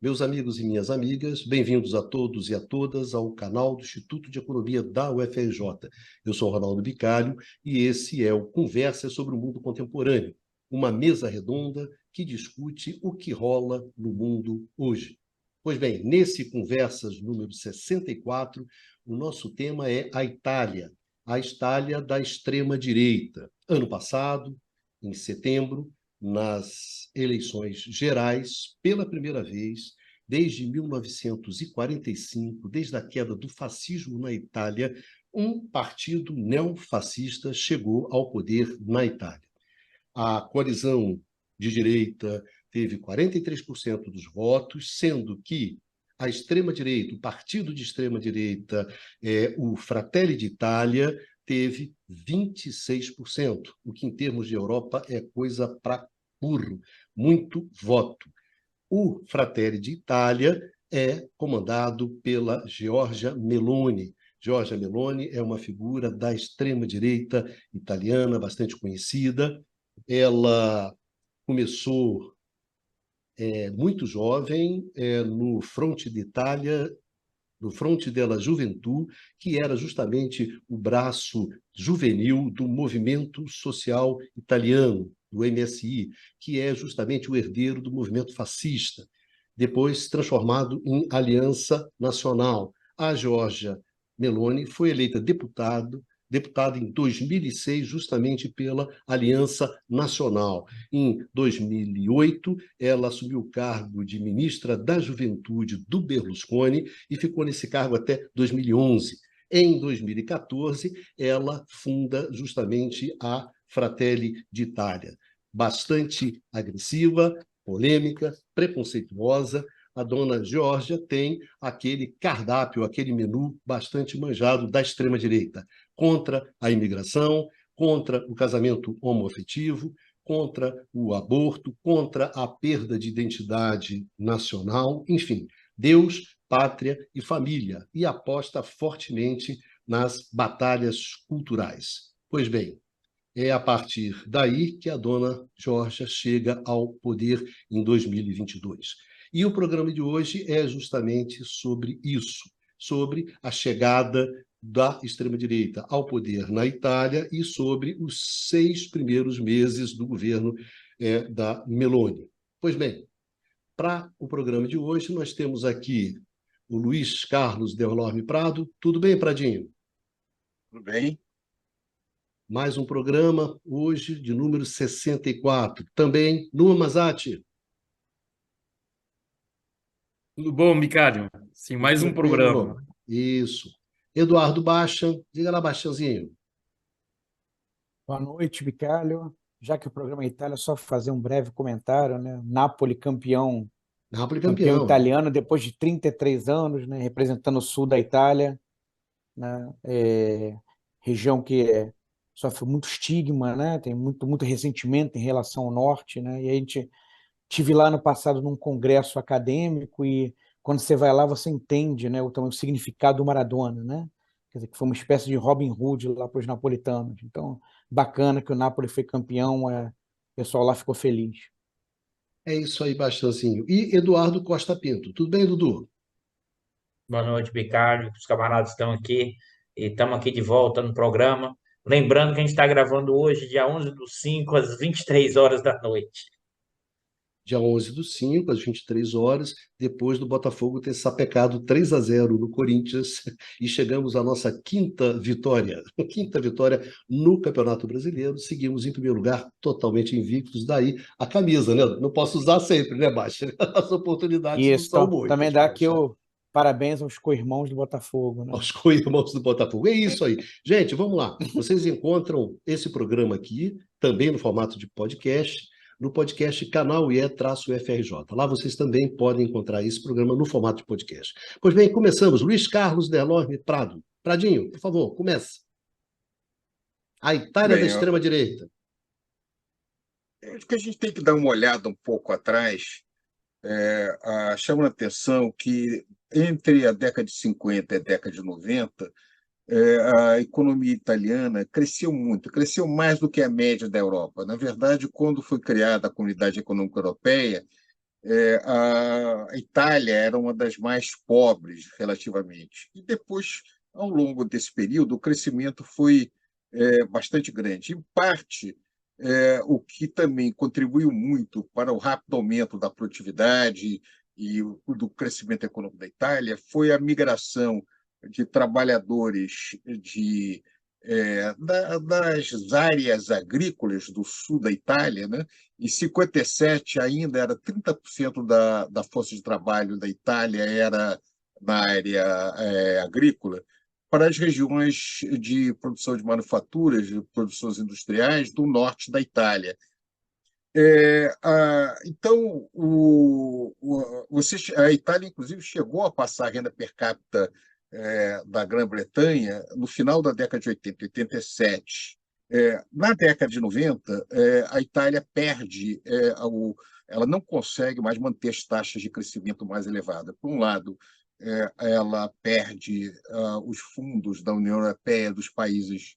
Meus amigos e minhas amigas, bem-vindos a todos e a todas ao canal do Instituto de Economia da UFRJ. Eu sou Ronaldo Bicalho e esse é o Conversa sobre o Mundo Contemporâneo, uma mesa redonda que discute o que rola no mundo hoje. Pois bem, nesse Conversas número 64, o nosso tema é a Itália da extrema-direita. Ano passado, em setembro, nas eleições gerais, pela primeira vez, desde 1945, desde a queda do fascismo na Itália, um partido neofascista chegou ao poder na Itália. A coalizão de direita teve 43% dos votos, sendo que a extrema-direita, o partido de extrema-direita, o Fratelli d'Italia, teve 26%, o que em termos de Europa é coisa para burro, muito voto. O Fratelli d'Italia é comandado pela Giorgia Meloni. Giorgia Meloni é uma figura da extrema-direita italiana, bastante conhecida. Ela começou muito jovem no Fronte d'Italia, no Fronte della Gioventù, que era justamente o braço juvenil do movimento social italiano, do MSI, que é justamente o herdeiro do movimento fascista, depois transformado em Aliança Nacional. A Giorgia Meloni foi eleita deputada em 2006, justamente pela Aliança Nacional. Em 2008, ela assumiu o cargo de ministra da Juventude do Berlusconi e ficou nesse cargo até 2011. Em 2014, ela funda justamente a Fratelli d'Italia, bastante agressiva, polêmica, preconceituosa. A dona Giorgia tem aquele cardápio, aquele menu bastante manjado da extrema-direita, contra a imigração, contra o casamento homoafetivo, contra o aborto, contra a perda de identidade nacional, enfim, Deus, pátria e família, e aposta fortemente nas batalhas culturais. Pois bem, é a partir daí que a dona Giorgia chega ao poder em 2022. E o programa de hoje é justamente sobre isso, sobre a chegada da extrema-direita ao poder na Itália e sobre os 6 primeiros meses do governo da Meloni. Pois bem, para o programa de hoje, nós temos aqui o Luiz Carlos Delorme Prado. Tudo bem, Pradinho? Tudo bem. Mais um programa, hoje, de número 64. Também, Numa Mazati. Tudo bom, Micário? Sim, mais um programa. Isso. Eduardo Baixa. Diga lá, Baixazinho. Boa noite, Bicalho. Já que o programa é Itália, só fazer um breve comentário, né? Napoli campeão italiano depois de 33 anos, né? Representando o sul da Itália, né? Região que sofre muito estigma, né? Tem muito ressentimento em relação ao norte, né? E a gente tive lá no passado num congresso acadêmico e quando você vai lá você entende, né, o significado do Maradona, né? Quer dizer, que foi uma espécie de Robin Hood lá para os napolitanos. Então, bacana que o Napoli foi campeão, o pessoal lá ficou feliz. É isso aí, Baixazinho. E Eduardo Costa Pinto. Tudo bem, Dudu? Boa noite, Bicalho. Os camaradas estão aqui e estamos aqui de volta no programa. Lembrando que a gente está gravando hoje, dia 11/5, às 23 horas da noite. Dia 11/5, às 23 horas, depois do Botafogo ter sapecado 3-0 no Corinthians, e chegamos à nossa quinta vitória no Campeonato Brasileiro. Seguimos em primeiro lugar, totalmente invictos. Daí a camisa, né? Não posso usar sempre, né, Baixa? As oportunidades não são muitas. Também dá aqui o parabéns aos co-irmãos do Botafogo, né? Aos co-irmãos do Botafogo. É isso aí. Gente, vamos lá. Vocês encontram esse programa aqui, também no formato de podcast, no podcast Canal IE-FRJ. Lá vocês também podem encontrar esse programa no formato de podcast. Pois bem, começamos. Luiz Carlos Delorme Prado. Pradinho, por favor, comece. A Itália da extrema-direita. Acho que a gente tem que dar uma olhada um pouco atrás. Chama a atenção que entre a década de 50 e a década de 90, a economia italiana cresceu muito, cresceu mais do que a média da Europa. Na verdade, quando foi criada a Comunidade Econômica Europeia, A Itália era uma das mais pobres relativamente. E depois, ao longo desse período, o crescimento foi bastante grande. Em parte, o que também contribuiu muito para o rápido aumento da produtividade e do crescimento econômico da Itália foi a migração de trabalhadores das áreas agrícolas do sul da Itália, né? Em 57 ainda era 30% da força de trabalho da Itália era na área agrícola, para as regiões de produção de manufaturas, de produções industriais do norte da Itália. Então, a Itália, inclusive, chegou a passar a renda per capita da Grã-Bretanha no final da década de 80, 87. Na década de 90, a Itália perde, ela não consegue mais manter as taxas de crescimento mais elevadas. Por um lado, ela perde os fundos da União Europeia dos países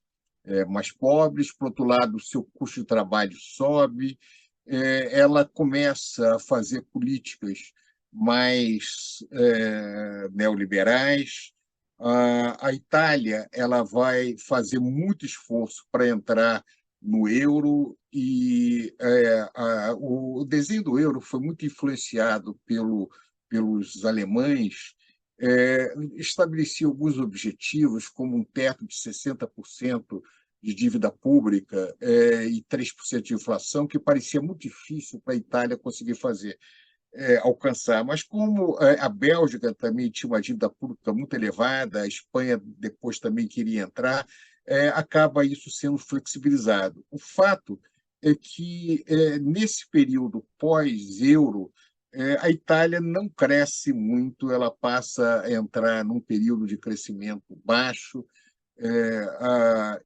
mais pobres, por outro lado, o seu custo de trabalho sobe, ela começa a fazer políticas mais neoliberais. A Itália ela vai fazer muito esforço para entrar no euro e o desenho do euro foi muito influenciado pelos alemães. Estabelecia alguns objetivos, como um teto de 60% de dívida pública e 3% de inflação, que parecia muito difícil para a Itália conseguir alcançar. Mas como a Bélgica também tinha uma dívida pública muito elevada, a Espanha depois também queria entrar, acaba isso sendo flexibilizado. O fato é que, nesse período pós-euro, a Itália não cresce muito, ela passa a entrar num período de crescimento baixo,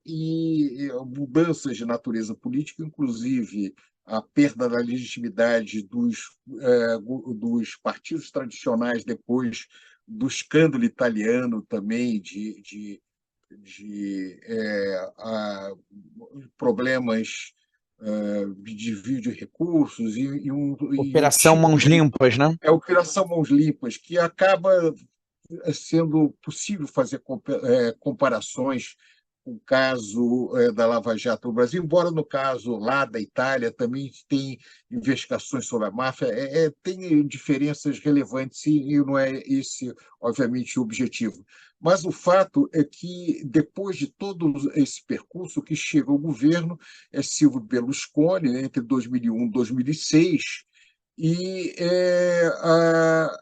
e mudanças de natureza política, inclusive a perda da legitimidade dos partidos tradicionais depois do escândalo italiano também de problemas de desvio de recursos e um Operação tipo Mãos Limpas, né? Operação Mãos Limpas, que acaba sendo possível fazer comparações com o caso da Lava Jato no Brasil, embora no caso lá da Itália também tem investigações sobre a máfia, tem diferenças relevantes e não é esse, obviamente, o objetivo. Mas o fato é que, depois de todo esse percurso, que chega ao governo é Silvio Berlusconi, né, entre 2001 e 2006, e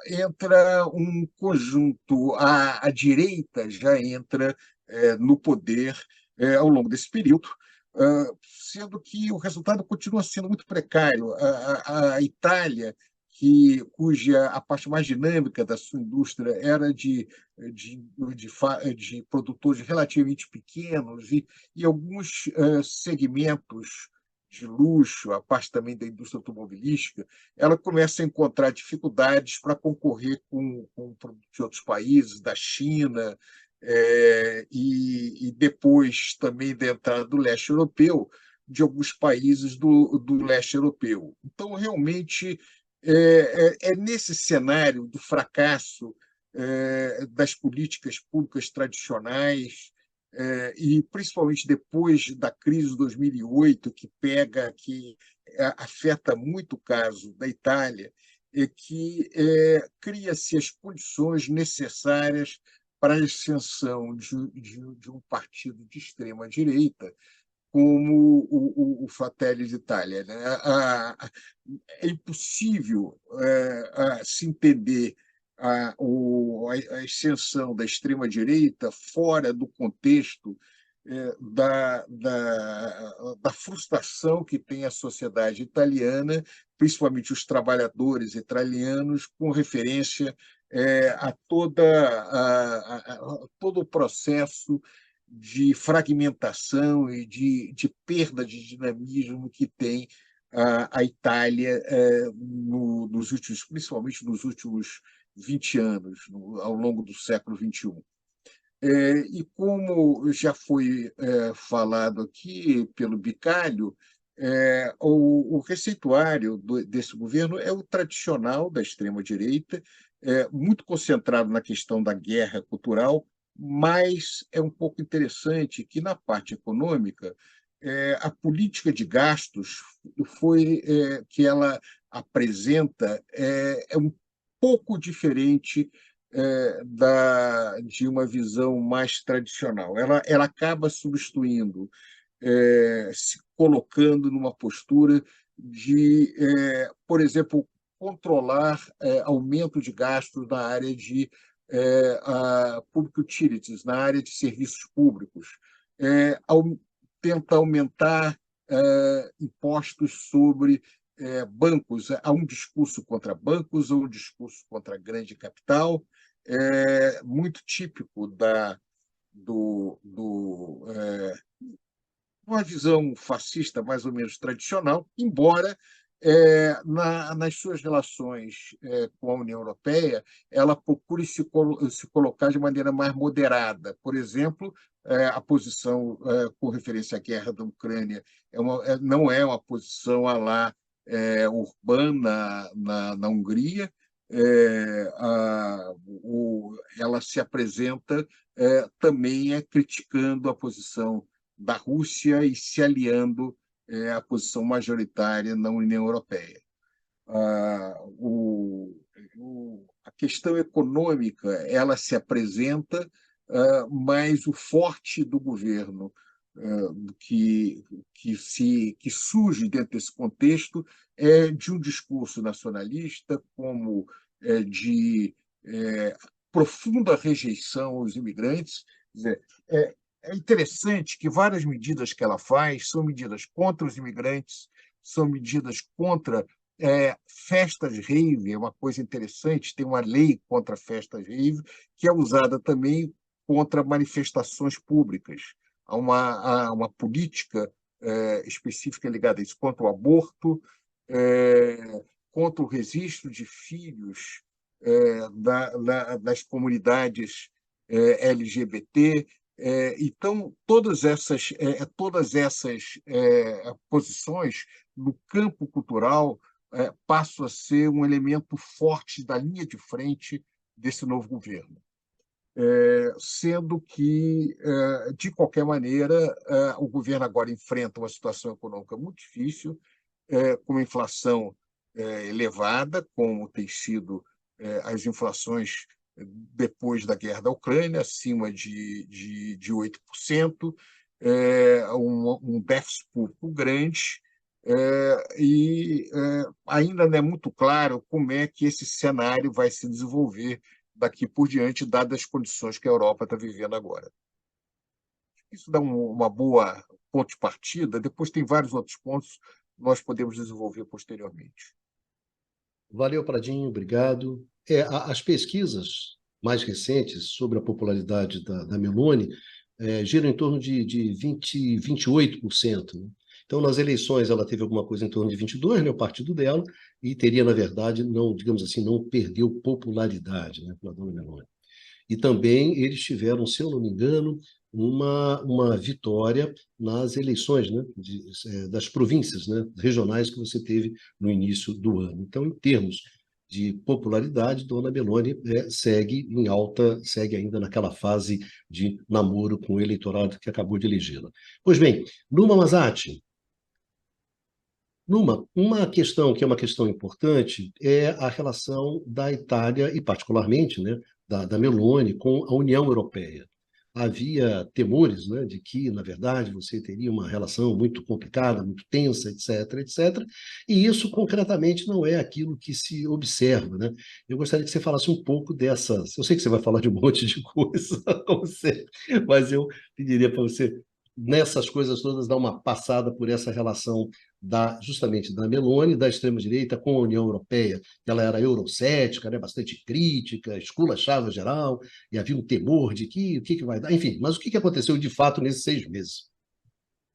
entra um conjunto, a direita já entra no poder ao longo desse período, sendo que o resultado continua sendo muito precário. A Itália, cuja a parte mais dinâmica da sua indústria era de produtores relativamente pequenos e alguns segmentos de luxo, a parte também da indústria automobilística, ela começa a encontrar dificuldades para concorrer com produtos de outros países, da China, e depois também da entrada do leste europeu, de alguns países do leste europeu. Então, realmente, nesse cenário do fracasso das políticas públicas tradicionais, e principalmente depois da crise de 2008, que afeta muito o caso da Itália, que cria-se as condições necessárias para a ascensão de um partido de extrema-direita, como o Fratelli d'Italia, né? É impossível se entender a ascensão da extrema-direita fora do contexto da frustração que tem a sociedade italiana, principalmente os trabalhadores italianos, com referência a todo o processo de fragmentação e de perda de dinamismo que tem a Itália principalmente nos últimos 20 anos, ao longo do século XXI. E como já foi falado aqui pelo Bicalho, O receituário desse governo é o tradicional da extrema-direita, muito concentrado na questão da guerra cultural, mas é um pouco interessante que, na parte econômica, a política de gastos que ela apresenta é um pouco diferente de uma visão mais tradicional. Ela acaba substituindo, se colocando numa postura de, por exemplo, controlar aumento de gastos na área de public utilities, na área de serviços públicos. Tenta aumentar impostos sobre bancos. Há um discurso contra bancos, ou um discurso contra a grande capital, muito típico uma visão fascista mais ou menos tradicional, embora nas suas relações com a União Europeia ela procure se colocar de maneira mais moderada. Por exemplo, a posição com referência à guerra da Ucrânia não é uma posição à la Orbán na Hungria. Ela se apresenta também criticando a posição da Rússia e se aliando à posição majoritária na União Europeia. A questão econômica ela se apresenta, mas o forte do governo que surge dentro desse contexto é de um discurso nacionalista, como de profunda rejeição aos imigrantes. Quer dizer, é interessante que várias medidas que ela faz são medidas contra os imigrantes, são medidas contra festas rave. É uma coisa interessante, tem uma lei contra festas rave que é usada também contra manifestações públicas. Há uma política específica ligada a isso, contra o aborto, contra o registro de filhos das comunidades LGBT. Então, todas essas posições no campo cultural passam a ser um elemento forte da linha de frente desse novo governo. Sendo que, de qualquer maneira, o governo agora enfrenta uma situação econômica muito difícil, com uma inflação elevada, como tem sido as inflações depois da guerra da Ucrânia, acima de 8%, um déficit público grande, e ainda não é muito claro como é que esse cenário vai se desenvolver daqui por diante, dadas as condições que a Europa está vivendo agora. Isso dá uma boa ponto de partida, depois tem vários outros pontos que nós podemos desenvolver posteriormente. Valeu, Pradinho, obrigado. As pesquisas mais recentes sobre a popularidade da Meloni giram em torno de 28%. Né? Então, nas eleições, ela teve alguma coisa em torno de 22%, né, o partido dela, e teria, na verdade, não, digamos assim, não perdeu popularidade, né, com a dona Meloni. E também eles tiveram, se eu não me engano, uma vitória nas eleições, né, das províncias, né, regionais que você teve no início do ano. Então, em termos de popularidade, dona Meloni segue em alta, segue ainda naquela fase de namoro com o eleitorado que acabou de elegê-la. Pois bem, Numa Mazzatti, uma questão que é uma questão importante é a relação da Itália e, particularmente, né, da Meloni com a União Europeia. Havia temores, né, de que, na verdade, você teria uma relação muito complicada, muito tensa, etc., etc., e isso, concretamente, não é aquilo que se observa. Né? Eu gostaria que você falasse um pouco dessas... Eu sei que você vai falar de um monte de coisa, como sempre, mas eu pediria para você, nessas coisas todas, dar uma passada por essa relação justamente da Meloni, da extrema-direita com a União Europeia. Ela era eurocética, né, bastante crítica, esculachava geral, e havia um temor de que o que vai dar. Enfim, mas o que aconteceu de fato nesses 6 meses?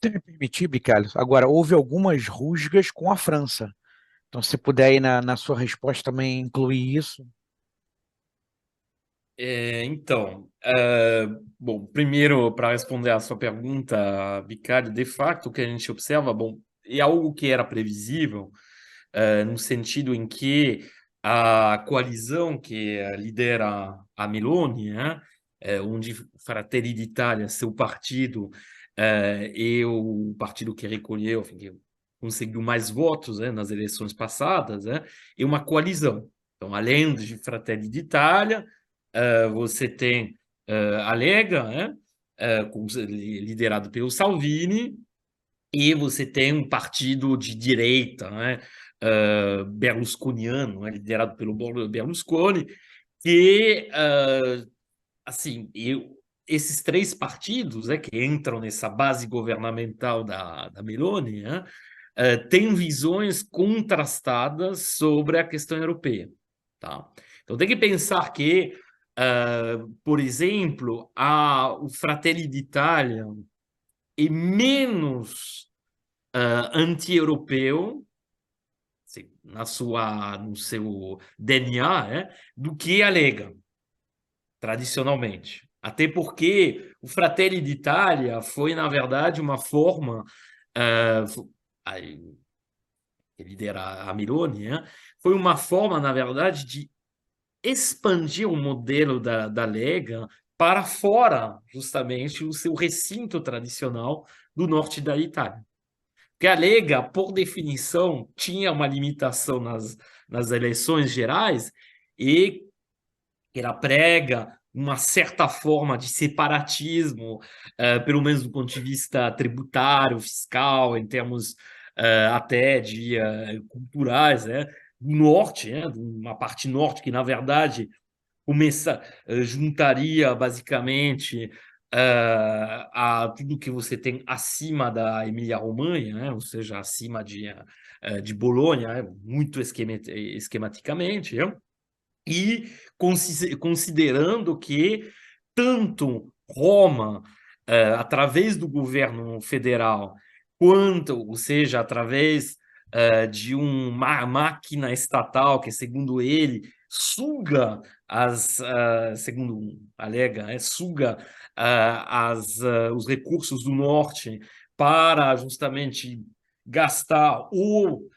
Se me permitir, Bicalho, agora, houve algumas rusgas com a França. Então, se puder aí na sua resposta também incluir isso. Bom, primeiro, para responder a sua pergunta, Bicalho, de fato, o que a gente observa, bom, é algo que era previsível, no sentido em que a coalizão que lidera a Meloni, né, onde Fratelli d'Italia, seu partido, e o partido que recolheu, enfim, que conseguiu mais votos, né, nas eleições passadas, né, é uma coalizão. Então, além de Fratelli d'Italia, você tem a Lega, né, liderado pelo Salvini, e você tem um partido de direita, né, berlusconiano, né, liderado pelo Berlusconi, que, assim, esses três partidos, né, que entram nessa base governamental da Meloni, né, têm visões contrastadas sobre a questão europeia. Tá? Então, tem que pensar que, por exemplo, o Fratelli d'Italia é menos anti-europeu, assim, no seu DNA, né, do que a Lega, tradicionalmente. Até porque o Fratelli d'Italia foi, na verdade, uma forma, que lidera a Meloni, né, foi uma forma, na verdade, de expandir o modelo da Lega para fora, justamente, o seu recinto tradicional do norte da Itália. Porque a Lega, por definição, tinha uma limitação nas eleições gerais e ela prega uma certa forma de separatismo, pelo menos do ponto de vista tributário, fiscal, em termos até de culturais, né? Do norte, né? De uma parte norte que, na verdade, juntaria basicamente a tudo que você tem acima da Emília-Romanha, né? Ou seja, acima de Bolonha, né? Muito esquematicamente, né? E considerando que tanto Roma, através do governo federal, quanto, ou seja, através de uma máquina estatal que, segundo ele, suga segundo alega, suga os recursos do norte para justamente gastar ou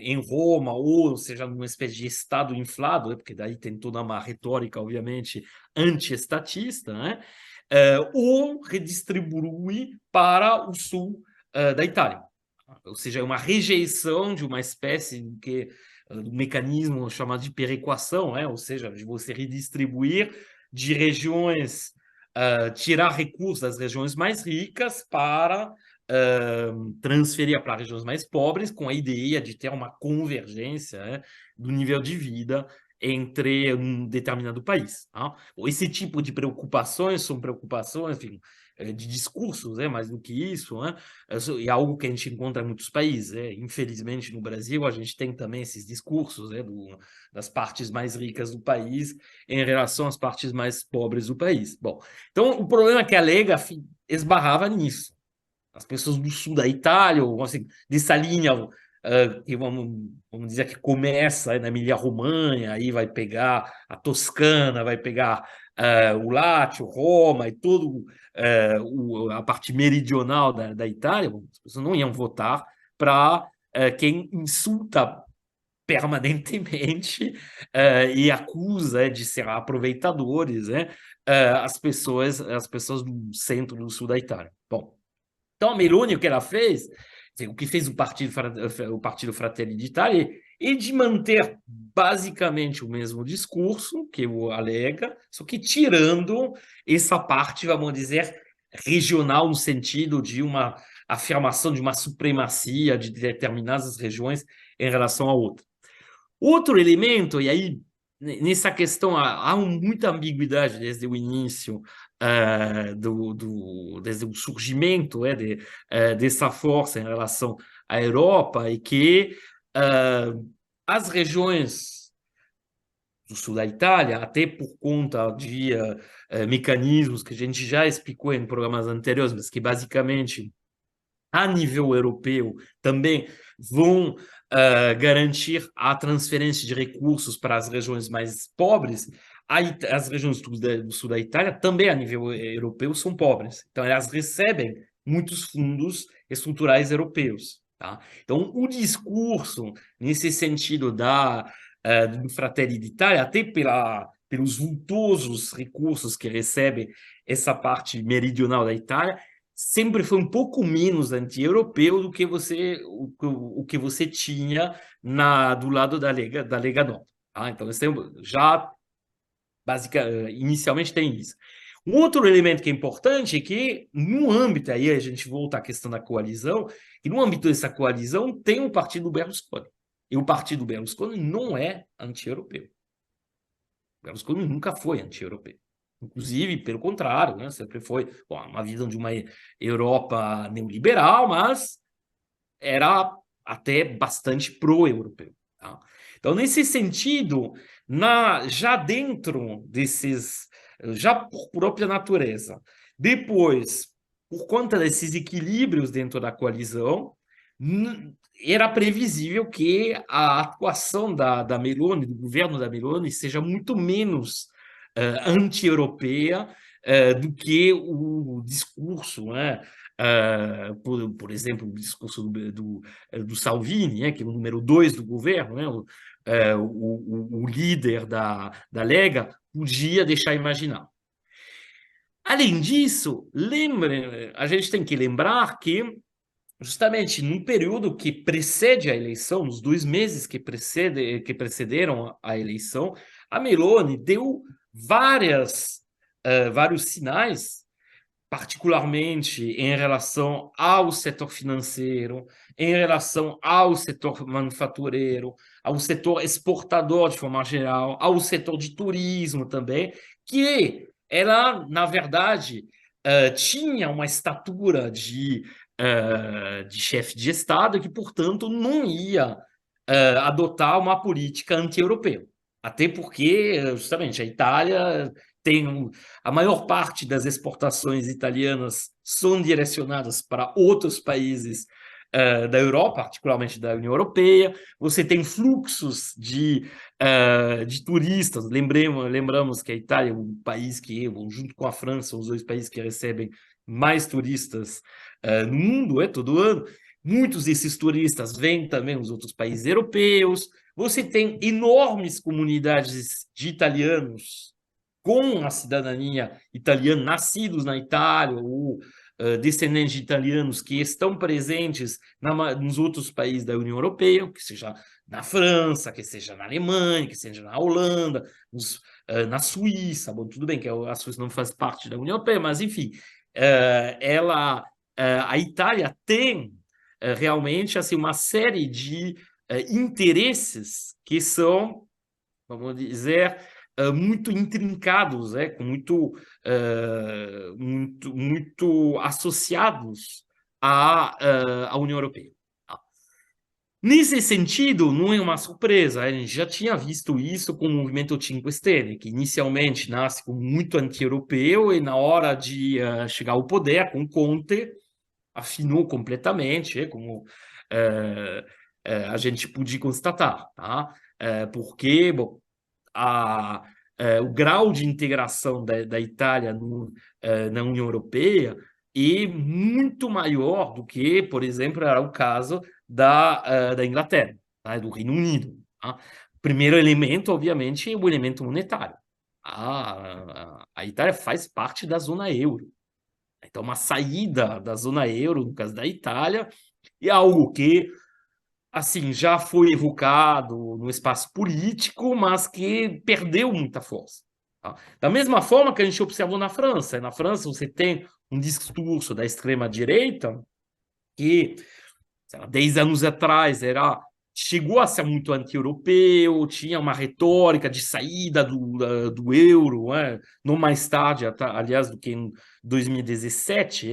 em Roma, ou seja, numa espécie de Estado inflado, né, porque daí tem toda uma retórica, obviamente, anti-estatista, né, ou redistribui para o sul da Itália. Ou seja, é uma rejeição de uma espécie do mecanismo chamado de perequação, né, ou seja, de você redistribuir de regiões, tirar recursos das regiões mais ricas para transferir para regiões mais pobres, com a ideia de ter uma convergência, né, do nível de vida entre um determinado país. Tá? Esse tipo de preocupações são preocupações, enfim, de discursos, né, mais do que isso, né, é algo que a gente encontra em muitos países. Né? Infelizmente, no Brasil, a gente tem também esses discursos, né, das partes mais ricas do país em relação às partes mais pobres do país. Bom, então, o problema é que a Lega esbarrava nisso. As pessoas do sul da Itália, ou assim, dessa linha que vamos dizer que começa na Emília-Romanha, aí vai pegar a Toscana, vai pegar o Lácio, Roma e todo a parte meridional da Itália. Bom, as pessoas não iam votar para quem insulta permanentemente e acusa de ser aproveitadores, né, as pessoas do centro do sul da Itália. Bom, então, a Meloni, o que ela fez, assim, o que fez o Partido Fratelli d'Italia, é de manter basicamente o mesmo discurso que o alega, só que tirando essa parte, vamos dizer, regional, no sentido de uma afirmação de uma supremacia de determinadas regiões em relação a outra. Outro elemento, e aí nessa questão há muita ambiguidade desde o início, desde o surgimento dessa força em relação à Europa, e que as regiões do sul da Itália, até por conta de mecanismos que a gente já explicou em programas anteriores, mas que basicamente a nível europeu também vão garantir a transferência de recursos para as regiões mais pobres. As regiões do sul da Itália também a nível europeu são pobres, então elas recebem muitos fundos estruturais europeus. Tá? Então, o discurso, nesse sentido do Fratelli d'Italia, até pelos vultosos recursos que recebe essa parte meridional da Itália, sempre foi um pouco menos anti-europeu do que o que você tinha do lado da Lega Nord. Tá? Então, já inicialmente tem isso. Um outro elemento que é importante é que, no âmbito, aí a gente volta à questão da coalizão, e no âmbito dessa coalizão tem o partido Berlusconi. E o partido Berlusconi não é anti-europeu. Berlusconi nunca foi anti-europeu. Inclusive, pelo contrário, né? Sempre foi uma visão de uma Europa neoliberal, mas era até bastante pró-europeu. Tá? Então, nesse sentido, já dentro desses, já por própria natureza, depois, por conta desses equilíbrios dentro da coalizão, era previsível que a atuação da Meloni, do governo da Meloni, seja muito menos anti-europeia do que o discurso, né? Por exemplo, o discurso do Salvini, né, que é o número 2 do governo, né, o líder da Lega, podia deixar imaginar. Além disso, a gente tem que lembrar que, justamente no período que precede a eleição, nos 2 meses que precederam a eleição, a Meloni deu vários sinais, particularmente em relação ao setor financeiro, em relação ao setor manufatureiro, ao setor exportador de forma geral, ao setor de turismo também, que ela, na verdade, tinha uma estatura de chefe de Estado e que, portanto, não ia adotar uma política anti-europeia. Até porque, justamente, a Itália a maior parte das exportações italianas são direcionadas para outros países da Europa, particularmente da União Europeia. Você tem fluxos de turistas. Lembramos que a Itália é um país que, junto com a França, são os 2 países que recebem mais turistas no mundo, todo ano. Muitos desses turistas vêm também dos outros países europeus. Você tem enormes comunidades de italianos com a cidadania italiana, nascidos na Itália, ou descendentes de italianos que estão presentes nos outros países da União Europeia, que seja na França, que seja na Alemanha, que seja na Holanda, na Suíça. Bom, tudo bem que a Suíça não faz parte da União Europeia, mas, enfim, a Itália tem realmente assim, uma série de interesses que são, vamos dizer, muito intrincados, muito associados à União Europeia. Nesse sentido, não é uma surpresa, a gente já tinha visto isso com o movimento Cinque Stelle, que inicialmente nasce como muito anti-europeu e na hora de chegar ao poder, com Conte, afinou completamente, como a gente pôde constatar, tá? Porque, bom, o grau de integração da Itália na União Europeia é muito maior do que, por exemplo, era o caso da Inglaterra, tá? Do Reino Unido. Tá? Primeiro elemento, obviamente, é o elemento monetário. A Itália faz parte da zona euro. Então, uma saída da zona euro, no caso da Itália, é algo que assim, já foi evocado no espaço político, mas que perdeu muita força. Tá? Da mesma forma que a gente observou na França. Na França, você tem um discurso da extrema-direita que, sei lá, 10 anos atrás, chegou a ser muito anti-europeu, tinha uma retórica de saída do euro, não mais tarde, aliás, do que em 2017,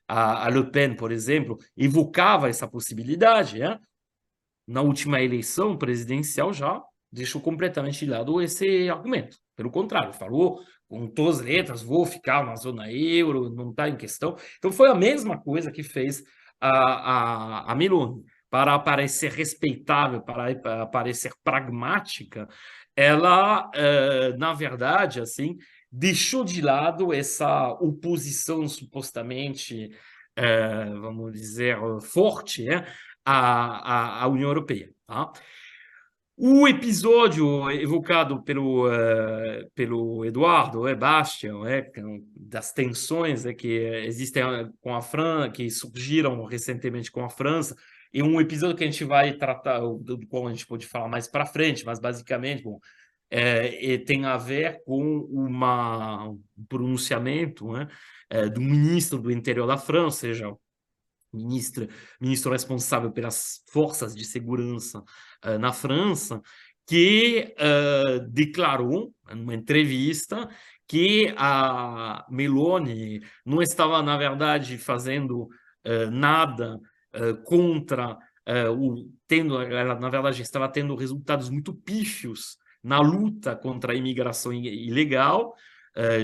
a Le Pen, por exemplo, evocava essa possibilidade, na última eleição presidencial já deixou completamente de lado esse argumento. Pelo contrário, falou com todas as letras, vou ficar na zona euro, não está em questão. Então foi a mesma coisa que fez a Meloni. Para parecer respeitável, para parecer pragmática, ela, na verdade, assim, deixou de lado essa oposição supostamente vamos dizer, forte, à União Europeia. Tá? O episódio evocado pelo Eduardo Bastian, das tensões que existem com a França, que surgiram recentemente com a França, é um episódio que a gente vai tratar, do qual a gente pode falar mais para frente, mas basicamente tem a ver com um pronunciamento do ministro do interior da França, ou seja, ministro responsável pelas forças de segurança na França, que declarou, numa entrevista, que a Meloni não estava, na verdade, fazendo nada contra ela, na verdade, estava tendo resultados muito pífios na luta contra a imigração ilegal,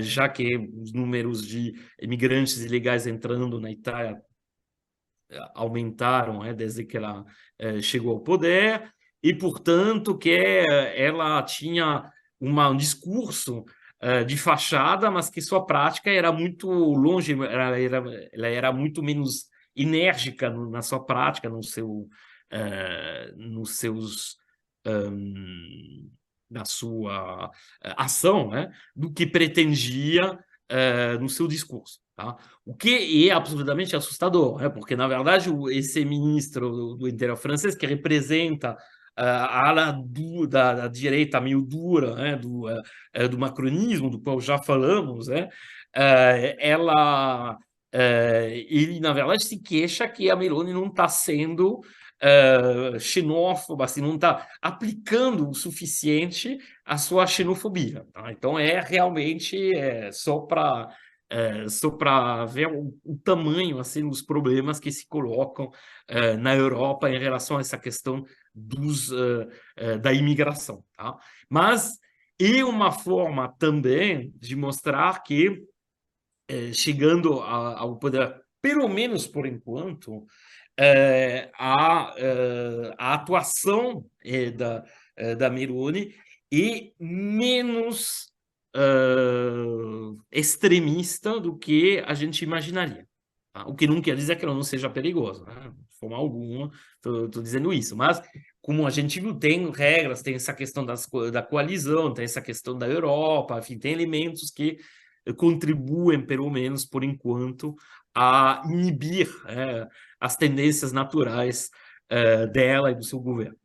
já que os números de imigrantes ilegais entrando na Itália aumentaram desde que ela chegou ao poder, e, portanto, que ela tinha um discurso de fachada, mas que sua prática era muito longe, ela era muito menos enérgica na sua prática, nos seus na sua ação, do que pretendia no seu discurso. Tá? O que é absolutamente assustador, porque, na verdade, esse ministro do interior francês, que representa a ala da direita meio dura do macronismo, do qual já falamos, ele, na verdade, se queixa que a Meloni não está sendo xenófoba, assim, não está aplicando o suficiente a sua xenofobia. Tá? Então, realmente só para ver o tamanho assim, dos problemas que se colocam na Europa em relação a essa questão da imigração. Tá? Mas é uma forma também de mostrar que, chegando ao poder, pelo menos por enquanto, a atuação da Meloni é menos extremista do que a gente imaginaria. Tá? O que não quer dizer que ela não seja perigosa, né? De forma alguma, estou dizendo isso. Mas, como a gente viu, tem regras, tem essa questão da coalizão, tem essa questão da Europa, enfim, tem elementos que contribuem, pelo menos por enquanto, a inibir as tendências naturais dela e do seu governo.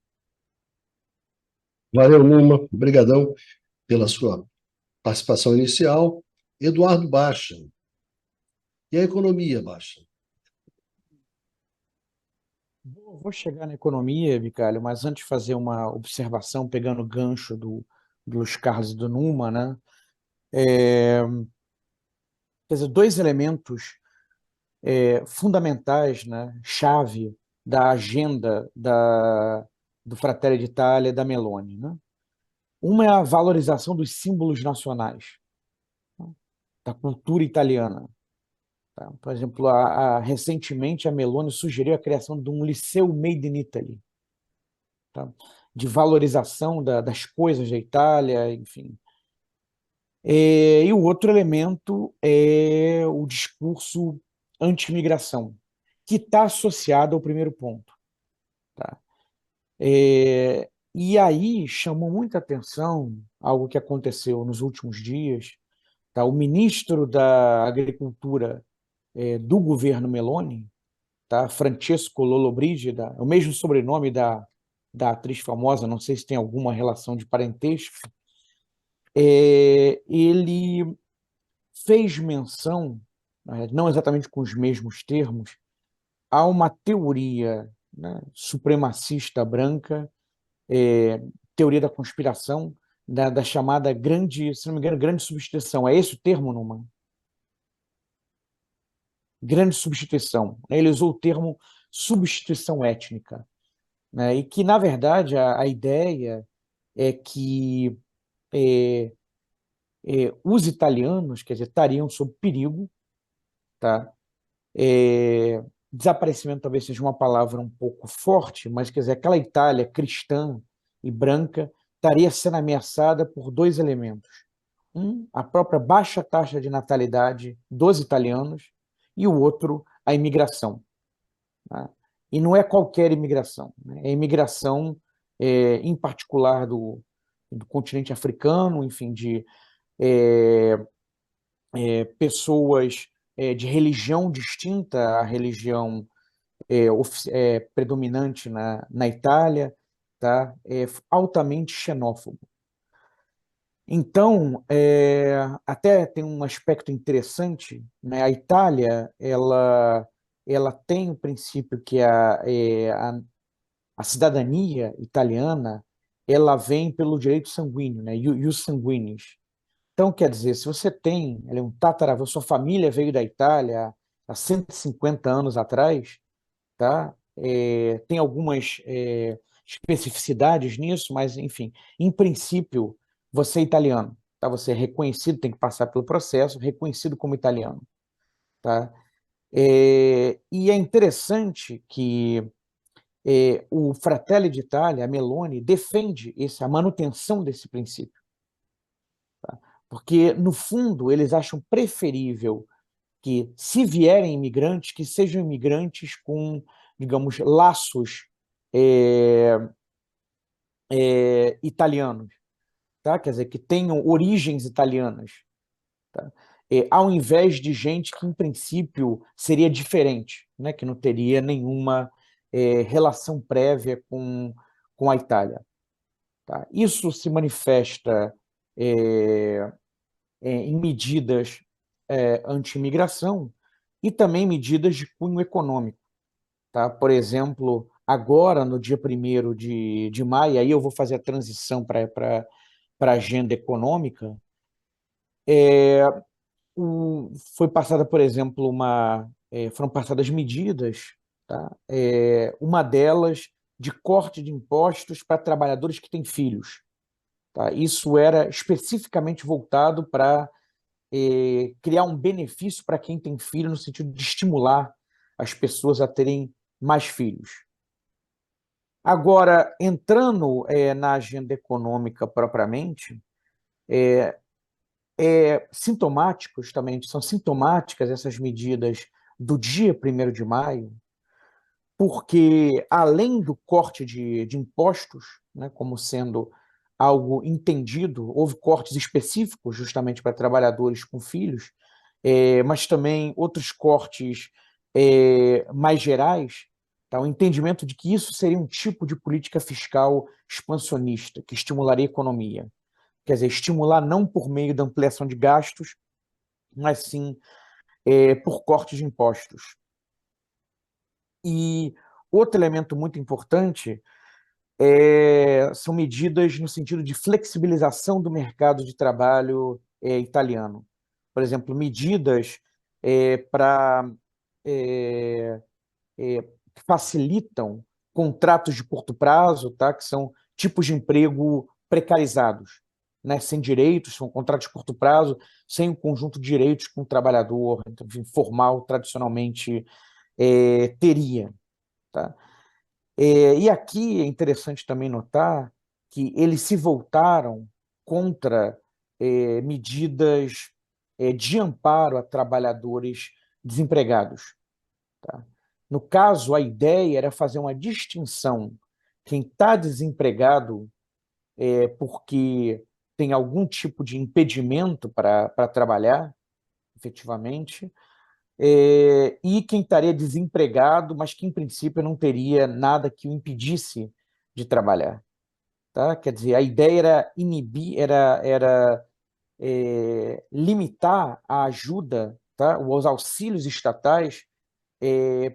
Valeu, Numa. Obrigadão pela sua participação inicial. Eduardo Baixa. E a economia, Baixa? Vou chegar na economia, Bicalho, mas antes de fazer uma observação, pegando o gancho do Luiz Carlos e do Numa, né? Quer dizer, dois elementos fundamentais, né? Chave da agenda do Fratelli d'Italia, da Meloni, né? Uma é a valorização dos símbolos nacionais, né? Da cultura italiana. Tá? Por exemplo, recentemente a Meloni sugeriu a criação de um liceu Made in Italy, tá? De valorização das coisas da Itália, enfim. E o outro elemento é o discurso anti-imigração, que está associado ao primeiro ponto. Tá? E aí chamou muita atenção algo que aconteceu nos últimos dias. Tá? O ministro da Agricultura do governo Meloni, tá? Francesco Lollobrigida, é o mesmo sobrenome da atriz famosa, não sei se tem alguma relação de parentesco, ele fez menção, não exatamente com os mesmos termos, a uma teoria, né, supremacista branca, teoria da conspiração, da chamada grande, se não me engano, grande substituição. É esse o termo, Numa? Grande substituição. Ele usou o termo substituição étnica, né? E que, na verdade, a ideia é que os italianos, quer dizer, estariam sob perigo, tá? Desaparecimento talvez seja uma palavra um pouco forte, mas quer dizer, aquela Itália cristã e branca estaria sendo ameaçada por dois elementos. A própria baixa taxa de natalidade dos italianos, e o outro, a imigração, tá? E não é qualquer imigração, né? É imigração, em particular, do continente africano, enfim, de é, pessoas de religião distinta à religião predominante na Itália, tá? É altamente xenófobo. Então, até tem um aspecto interessante, né? A Itália, ela tem um princípio que a cidadania italiana, ela vem pelo direito sanguíneo, né? Ius sanguinis. Então, quer dizer, se você tem, ele é um tataravô, sua família veio da Itália há 150 anos atrás, tá? Tem algumas especificidades nisso, mas, enfim, em princípio, você é italiano, tá? Você é reconhecido, tem que passar pelo processo, reconhecido como italiano, tá? E é interessante que o Fratelli d'Italia, a Meloni, defende a manutenção desse princípio, tá? Porque, no fundo, eles acham preferível que, se vierem imigrantes, que sejam imigrantes com, digamos, laços é, italianos, tá? Quer dizer, que tenham origens italianas, tá? Ao invés de gente que, em princípio, seria diferente, né? Que não teria nenhuma relação prévia com a Itália, tá? Isso se manifesta em medidas anti-imigração e também medidas de cunho econômico, tá? Por exemplo, agora, no dia 1º de maio, aí eu vou fazer a transição para a agenda econômica, foi passada, por exemplo, foram passadas medidas, tá? Uma delas de corte de impostos para trabalhadores que têm filhos, tá? Isso era especificamente voltado para criar um benefício para quem tem filho, no sentido de estimular as pessoas a terem mais filhos. Agora, entrando na agenda econômica propriamente, são sintomáticas essas medidas do dia 1º de maio, porque, além do corte de impostos, né, como sendo algo entendido, houve cortes específicos justamente para trabalhadores com filhos, mas também outros cortes mais gerais, tá? O entendimento de que isso seria um tipo de política fiscal expansionista, que estimularia a economia. Quer dizer, estimular não por meio da ampliação de gastos, mas sim por cortes de impostos. E outro elemento muito importante são medidas no sentido de flexibilização do mercado de trabalho italiano. Por exemplo, medidas que facilitam contratos de curto prazo, tá? Que são tipos de emprego precarizados, né? Sem direitos, são contratos de curto prazo, sem um conjunto de direitos que um trabalhador, enfim, formal tradicionalmente teria, tá? E aqui é interessante também notar que eles se voltaram contra medidas de amparo a trabalhadores desempregados, tá? No caso, a ideia era fazer uma distinção. Quem está desempregado porque tem algum tipo de impedimento para trabalhar, efetivamente, e quem estaria desempregado, mas que, em princípio, não teria nada que o impedisse de trabalhar, tá? Quer dizer, a ideia era inibir, era limitar a ajuda, tá? Os auxílios estatais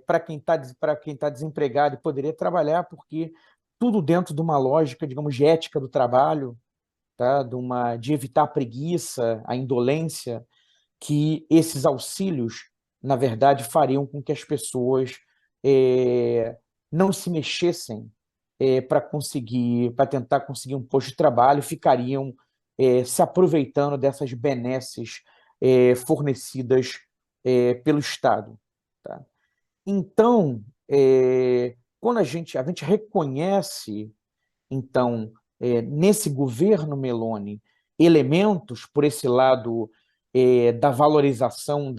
para quem tá desempregado e poderia trabalhar, porque tudo dentro de uma lógica, digamos, de ética do trabalho, tá? De evitar a preguiça, a indolência, que esses auxílios, na verdade, fariam com que as pessoas não se mexessem para tentar conseguir um posto de trabalho, ficariam se aproveitando dessas benesses fornecidas pelo Estado, tá? Então, quando a gente reconhece, então, nesse governo Meloni, elementos por esse lado da valorização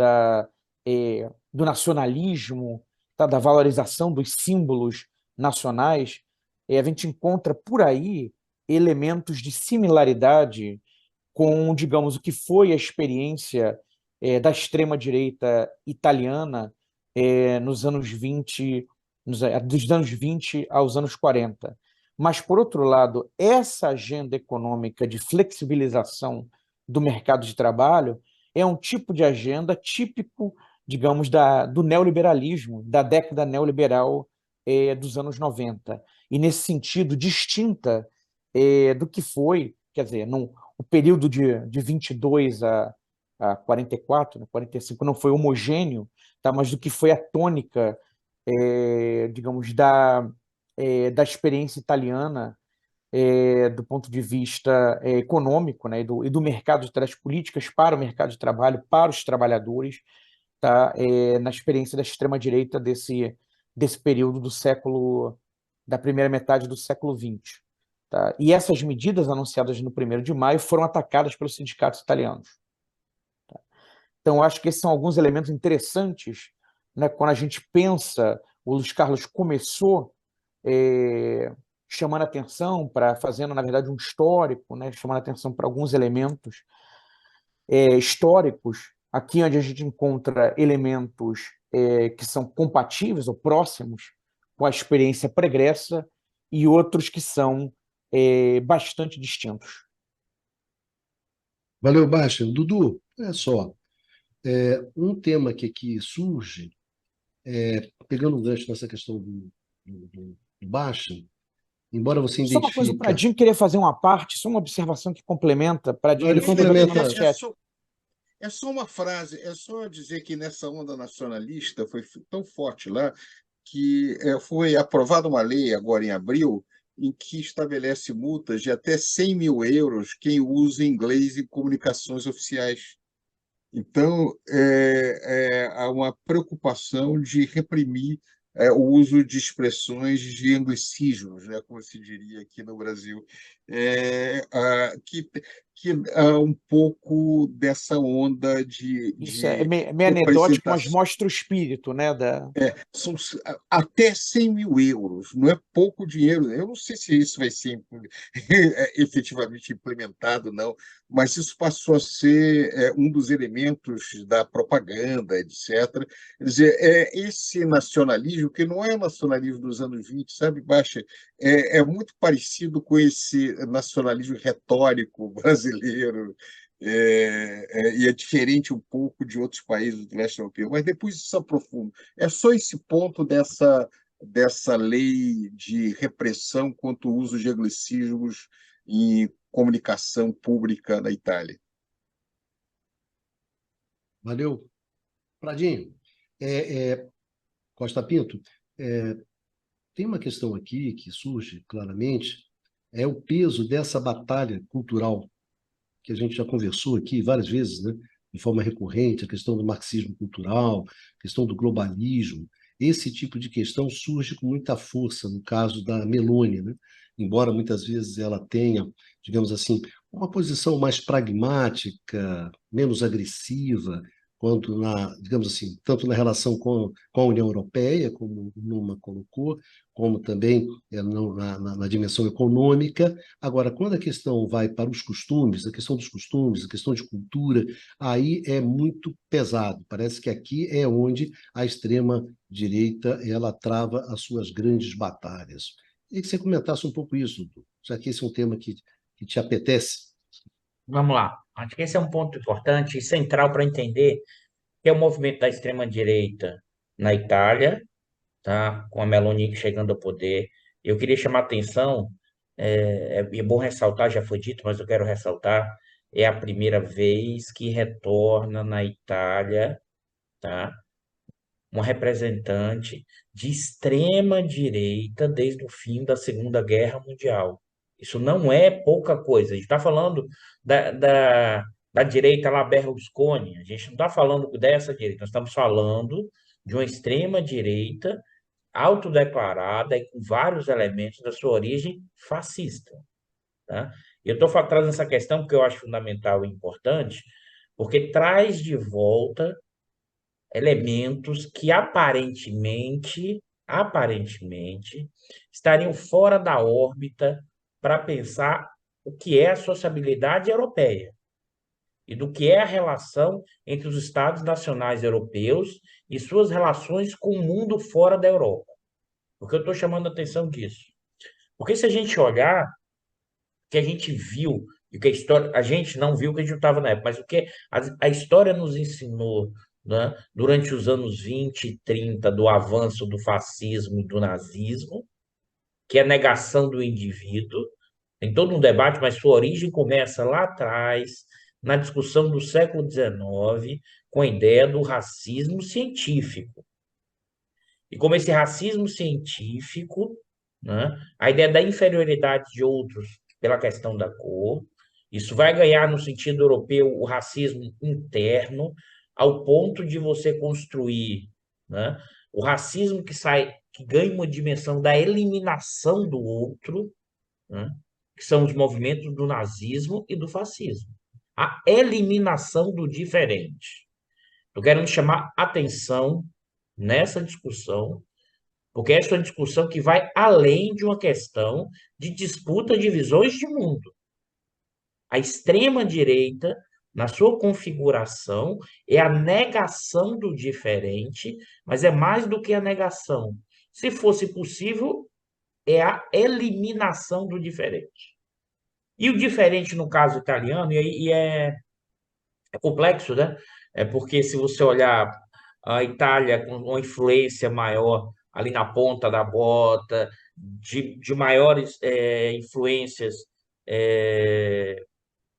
do nacionalismo, tá? Da valorização dos símbolos nacionais, a gente encontra por aí elementos de similaridade com, digamos, o que foi a experiência da extrema-direita italiana nos anos 20, dos anos 20 aos anos 40. Mas, por outro lado, essa agenda econômica de flexibilização do mercado de trabalho é um tipo de agenda típico, digamos, do neoliberalismo, da década neoliberal dos anos 90. E, nesse sentido, distinta do que foi, quer dizer, o período de 22 a 44, né, 45, não foi homogêneo, tá? Mas do que foi a tônica, digamos, da experiência italiana do ponto de vista econômico, né, e do mercado, das políticas para o mercado de trabalho, para os trabalhadores, tá? Na experiência da extrema-direita desse período da primeira metade do século XX. Tá? E essas medidas anunciadas no 1º de maio foram atacadas pelos sindicatos italianos. Tá? Então, acho que esses são alguns elementos interessantes, né, quando a gente pensa, o Luiz Carlos começou chamando atenção, fazendo, na verdade, um histórico, né, chamando atenção para alguns elementos históricos, aqui onde a gente encontra elementos que são compatíveis ou próximos com a experiência pregressa e outros que são bastante distintos. Valeu, Baixa. Dudu, olha só, um tema que aqui surge, pegando um gancho nessa questão do Baixa, embora você Só uma coisa, o identifica... Pradinho queria fazer uma parte, só uma observação que complementa. Pradinho, Ele complementa... É só uma frase, é só dizer que nessa onda nacionalista foi tão forte lá que foi aprovada uma lei agora em abril em que estabelece multas de até 100 mil euros quem usa inglês em comunicações oficiais. Então, há uma preocupação de reprimir o uso de expressões de anglicismos, né, como se diria aqui no Brasil, que há um pouco dessa onda isso é de meio anedótico, mas mostra o espírito, né, são até 100 mil euros, não é pouco dinheiro. Eu não sei se isso vai ser efetivamente implementado, não, mas isso passou a ser um dos elementos da propaganda, etc. Quer dizer, esse nacionalismo, que não é o nacionalismo dos anos 20, sabe, Baixa? É muito parecido com esse nacionalismo retórico brasileiro, e é diferente um pouco de outros países do leste europeu, mas depois isso se aprofunda. É só esse ponto dessa lei de repressão contra o uso de anglicismos em comunicação pública na Itália. Valeu. Pradinho, Costa Pinto, tem uma questão aqui que surge claramente, é o peso dessa batalha cultural que a gente já conversou aqui várias vezes, né, de forma recorrente, a questão do marxismo cultural, a questão do globalismo. Esse tipo de questão surge com muita força no caso da Meloni, né? Embora muitas vezes ela tenha, digamos assim, uma posição mais pragmática, menos agressiva, quanto digamos assim, tanto na relação com a União Europeia, como o Numa colocou, como também na dimensão econômica. Agora, quando a questão vai para os costumes, a questão dos costumes, a questão de cultura, aí é muito pesado. Parece que aqui é onde a extrema-direita ela trava as suas grandes batalhas. Queria que você comentasse um pouco isso, Dudu, já que esse é um tema que te apetece. Vamos lá. Acho que esse é um ponto importante e central para entender que é o movimento da extrema-direita na Itália, tá? Com a Meloni chegando ao poder. Eu queria chamar a atenção, é bom ressaltar, já foi dito, mas eu quero ressaltar, é a primeira vez que retorna na Itália, tá? Uma representante de extrema direita desde o fim da Segunda Guerra Mundial. Isso não é pouca coisa. A gente está falando da direita lá, Berlusconi. A gente não está falando dessa direita. Nós estamos falando de uma extrema direita autodeclarada e com vários elementos da sua origem fascista. Tá? Eu estou trazendo essa questão porque eu acho fundamental e importante, porque traz de volta elementos que aparentemente estariam fora da órbita para pensar o que é a sociabilidade europeia e do que é a relação entre os Estados nacionais europeus e suas relações com o mundo fora da Europa. Por que eu estou chamando a atenção disso? Porque se a gente olhar o que a gente viu, e o que a história, a gente não viu que a gente não estava na época, mas o que a história nos ensinou, né, durante os anos 20 e 30 do avanço do fascismo e do nazismo, que é a negação do indivíduo. Tem todo um debate, mas sua origem começa lá atrás, na discussão do século XIX, com a ideia do racismo científico. E como esse racismo científico, né, a ideia da inferioridade de outros pela questão da cor, isso vai ganhar no sentido europeu o racismo interno, ao ponto de você construir, né, o racismo que ganha uma dimensão da eliminação do outro, né, que são os movimentos do nazismo e do fascismo. A eliminação do diferente. Eu quero chamar atenção nessa discussão, porque essa é uma discussão que vai além de uma questão de disputa de visões de mundo. A extrema-direita, na sua configuração, é a negação do diferente, mas é mais do que a negação. Se fosse possível, é a eliminação do diferente. E o diferente, no caso italiano, é complexo, né? É porque se você olhar a Itália com uma influência maior ali na ponta da bota, de maiores influências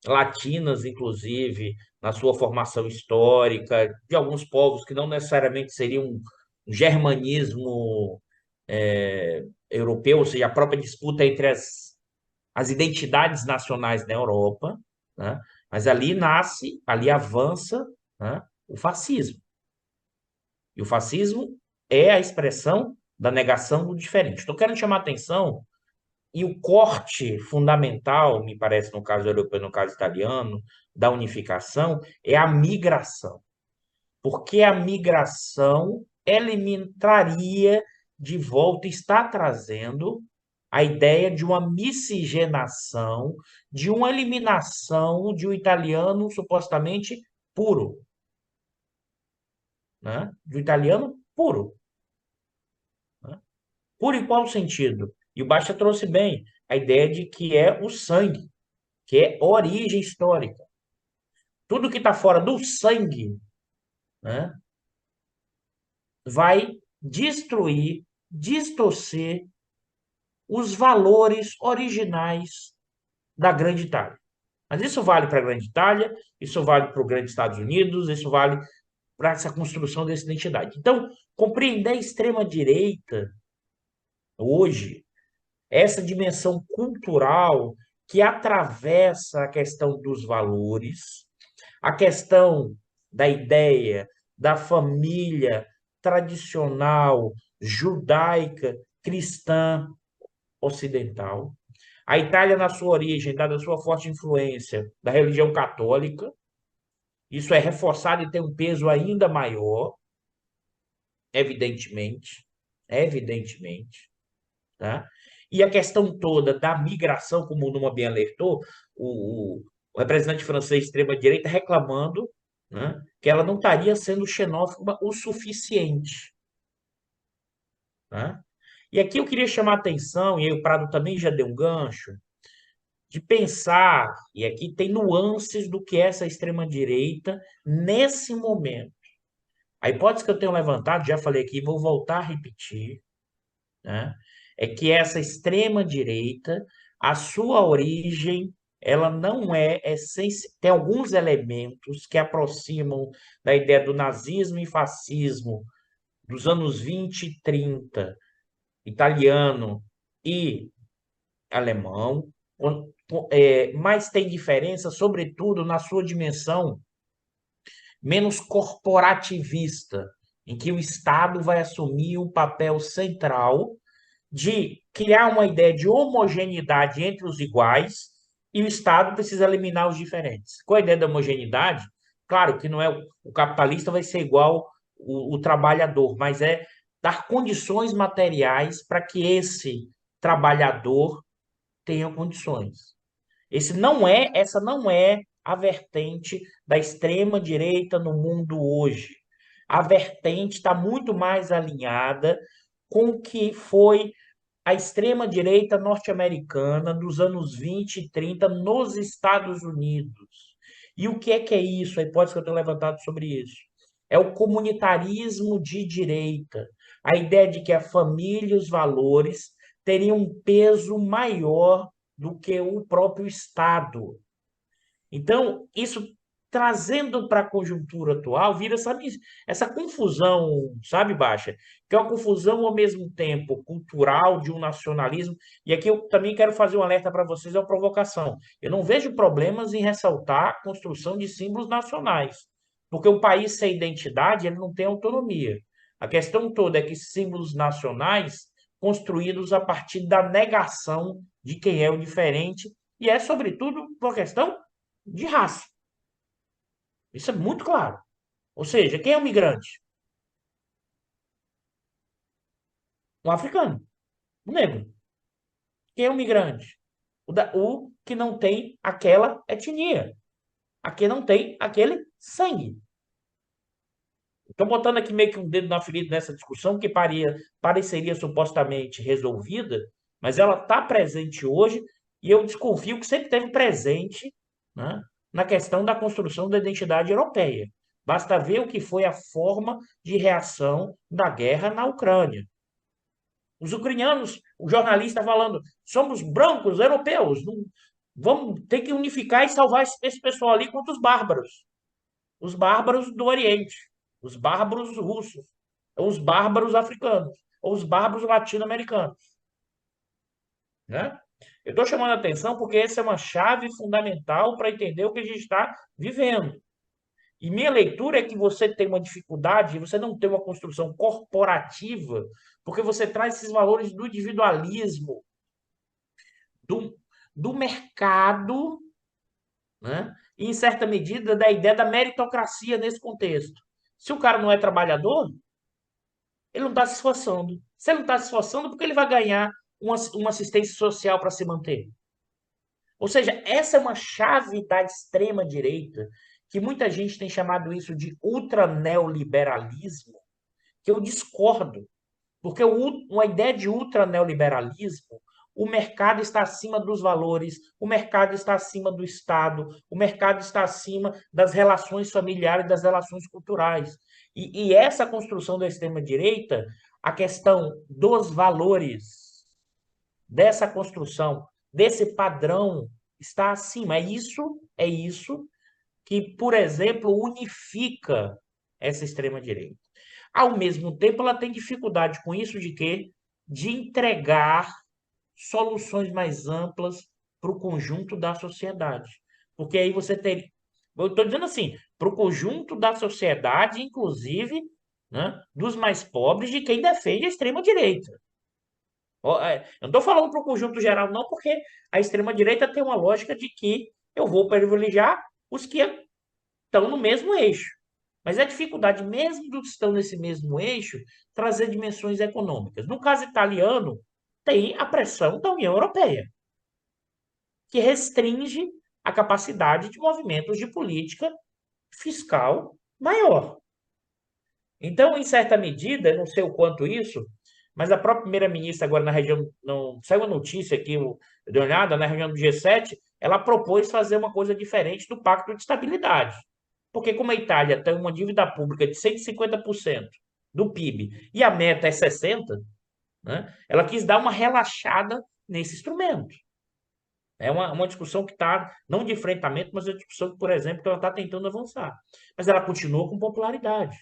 latinas, inclusive, na sua formação histórica, de alguns povos que não necessariamente seriam um germanismo europeu, ou seja, a própria disputa entre as identidades nacionais na Europa, né? Mas ali nasce, ali avança, né, o fascismo. E o fascismo é a expressão da negação do diferente. Estou querendo chamar a atenção, e o corte fundamental, me parece, no caso europeu, no caso italiano, da unificação, é a migração. Porque a migração traria de volta, está trazendo a ideia de uma miscigenação, de uma eliminação de um italiano supostamente puro. Né? De um italiano puro. Né? Puro em qual sentido? E o Baixa trouxe bem a ideia de que é o sangue, que é origem histórica. Tudo que está fora do sangue, né, vai destruir, distorcer os valores originais da Grande Itália. Mas isso vale para a Grande Itália, isso vale para o Grande Estados Unidos, isso vale para essa construção dessa identidade. Então, compreender a extrema-direita hoje, essa dimensão cultural que atravessa a questão dos valores, a questão da ideia da família tradicional, judaica, cristã, ocidental. A Itália, na sua origem, dada a sua forte influência da religião católica, isso é reforçado e tem um peso ainda maior, evidentemente, tá? E a questão toda da migração, como o Numa bem alertou, o representante francês de extrema-direita reclamando, né, que ela não estaria sendo xenófoba o suficiente. Né? E aqui eu queria chamar a atenção, e aí o Prado também já deu um gancho, de pensar, e aqui tem nuances do que é essa extrema-direita nesse momento. A hipótese que eu tenho levantado, já falei aqui, vou voltar a repetir, né, é que essa extrema-direita, a sua origem, ela não é essência, tem alguns elementos que aproximam da ideia do nazismo e fascismo dos anos 20 e 30, italiano e alemão, mas tem diferença, sobretudo, na sua dimensão menos corporativista, em que o Estado vai assumir um papel central de criar uma ideia de homogeneidade entre os iguais e o Estado precisa eliminar os diferentes. Com a ideia da homogeneidade, claro que não é o capitalista vai ser igual o trabalhador, mas é dar condições materiais para que esse trabalhador tenha condições. Essa não é a vertente da extrema-direita no mundo hoje. A vertente está muito mais alinhada com o que foi a extrema-direita norte-americana dos anos 20 e 30 nos Estados Unidos. E o que é isso? A hipótese que eu tenho levantado sobre isso. É o comunitarismo de direita. A ideia de que a família e os valores teriam um peso maior do que o próprio Estado. Então, isso trazendo para a conjuntura atual, vira essa confusão, sabe, Baixa? Que é uma confusão ao mesmo tempo cultural, de um nacionalismo. E aqui eu também quero fazer um alerta para vocês, é uma provocação. Eu não vejo problemas em ressaltar a construção de símbolos nacionais, porque um país sem identidade, ele não tem autonomia. A questão toda é que símbolos nacionais construídos a partir da negação de quem é o diferente, e é, sobretudo, por questão de raça. Isso é muito claro. Ou seja, quem é o migrante? Um africano, um negro. Quem é o migrante? O que não tem aquela etnia. Aqui não tem aquele sangue. Estou botando aqui meio que um dedo na ferida nessa discussão que pareceria supostamente resolvida, mas ela está presente hoje e eu desconfio que sempre esteve presente, né, na questão da construção da identidade europeia. Basta ver o que foi a forma de reação da guerra na Ucrânia. Os ucranianos, o jornalista falando, somos brancos, europeus, vamos ter que unificar e salvar esse pessoal ali contra os bárbaros do Oriente, os bárbaros russos, ou os bárbaros africanos, ou os bárbaros latino-americanos. Né? Eu estou chamando a atenção porque essa é uma chave fundamental para entender o que a gente está vivendo. E minha leitura é que você tem uma dificuldade, você não tem uma construção corporativa, porque você traz esses valores do individualismo, do mercado, né? E, em certa medida, da ideia da meritocracia nesse contexto. Se o cara não é trabalhador, ele não está se esforçando. Se ele não está se esforçando, porque ele vai ganhar uma assistência social para se manter? Ou seja, essa é uma chave da extrema-direita, que muita gente tem chamado isso de ultraneoliberalismo, que eu discordo. Porque uma ideia de ultraneoliberalismo, o mercado está acima dos valores, o mercado está acima do Estado, o mercado está acima das relações familiares, das relações culturais. E essa construção da extrema-direita, a questão dos valores, dessa construção, desse padrão, está acima. É isso que, por exemplo, unifica essa extrema-direita. Ao mesmo tempo, ela tem dificuldade com isso de quê? De entregar soluções mais amplas para o conjunto da sociedade. Porque aí você teria... Eu estou dizendo assim, para o conjunto da sociedade, inclusive, né, dos mais pobres, de quem defende a extrema-direita. Eu não estou falando para o conjunto geral, não, porque a extrema-direita tem uma lógica de que eu vou privilegiar os que estão no mesmo eixo. Mas a dificuldade, mesmo dos que estão nesse mesmo eixo, trazer dimensões econômicas. No caso italiano, tem a pressão da União Europeia, que restringe a capacidade de movimentos de política fiscal maior. Então, em certa medida, não sei o quanto isso, mas a própria primeira-ministra agora na região, não saiu uma notícia aqui, eu dei uma olhada, na reunião do G7, ela propôs fazer uma coisa diferente do Pacto de Estabilidade. Porque como a Itália tem uma dívida pública de 150% do PIB e a meta é 60%, né, ela quis dar uma relaxada nesse instrumento. É uma discussão que está, não de enfrentamento, mas é uma discussão, por exemplo, que ela está tentando avançar. Mas ela continua com popularidade.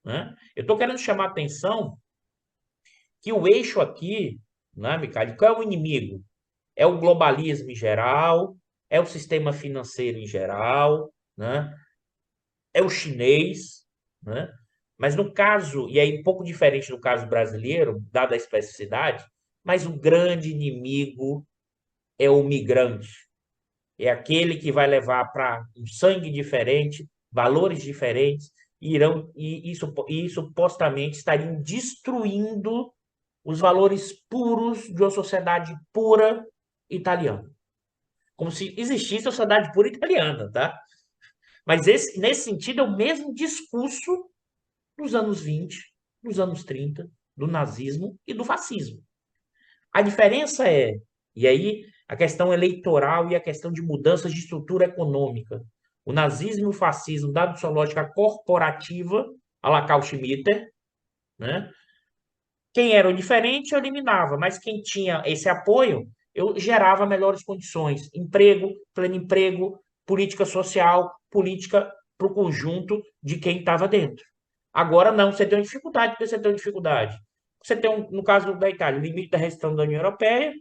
Né? Eu estou querendo chamar a atenção que o eixo aqui, né, Micael, qual é o inimigo? É o globalismo em geral, é o sistema financeiro em geral, né? É o chinês, né? Mas no caso, e aí um pouco diferente do caso brasileiro, dada a especificidade, mas o grande inimigo é o migrante. É aquele que vai levar para um sangue diferente, valores diferentes, e supostamente estariam destruindo os valores puros de uma sociedade pura italiana. Como se existisse a sociedade pura italiana, tá? Mas nesse sentido é o mesmo discurso dos anos 20, dos anos 30, do nazismo e do fascismo. A diferença e aí a questão eleitoral e a questão de mudanças de estrutura econômica. O nazismo e o fascismo, dado sua lógica corporativa, a la Carl Schmitter, né? Quem era o diferente, eu eliminava, mas quem tinha esse apoio, eu gerava melhores condições. Emprego, pleno emprego, política social, política para o conjunto de quem estava dentro. Agora não, você tem uma dificuldade. Por que você tem uma dificuldade? Você tem, no caso da Itália, o limite da restrição da União Europeia,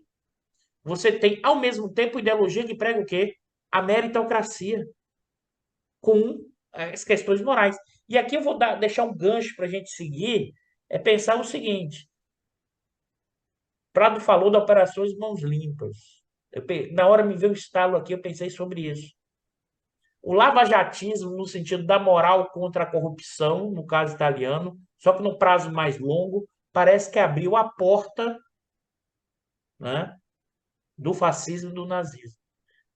você tem, ao mesmo tempo, ideologia que prega o quê? A meritocracia, com as questões morais. E aqui eu vou deixar um gancho para a gente seguir, pensar o seguinte. Prado falou da Operações Mãos Limpas. Na hora me veio o estalo aqui, eu pensei sobre isso. O lavajatismo, no sentido da moral contra a corrupção, no caso italiano, só que no prazo mais longo, parece que abriu a porta, né, do fascismo e do nazismo.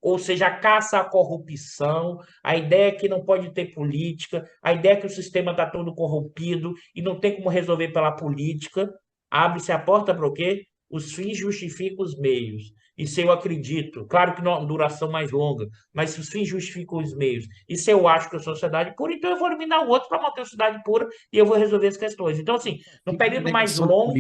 Ou seja, a caça à corrupção, a ideia que não pode ter política, a ideia que o sistema está todo corrompido e não tem como resolver pela política, abre-se a porta para o quê? Os fins justificam os meios. E se eu acredito, claro que não duração mais longa, mas se os fins justificam os meios, e se eu acho que a sociedade é pura, então eu vou eliminar o outro para manter a sociedade pura e eu vou resolver as questões. Então, assim, no período mais longo...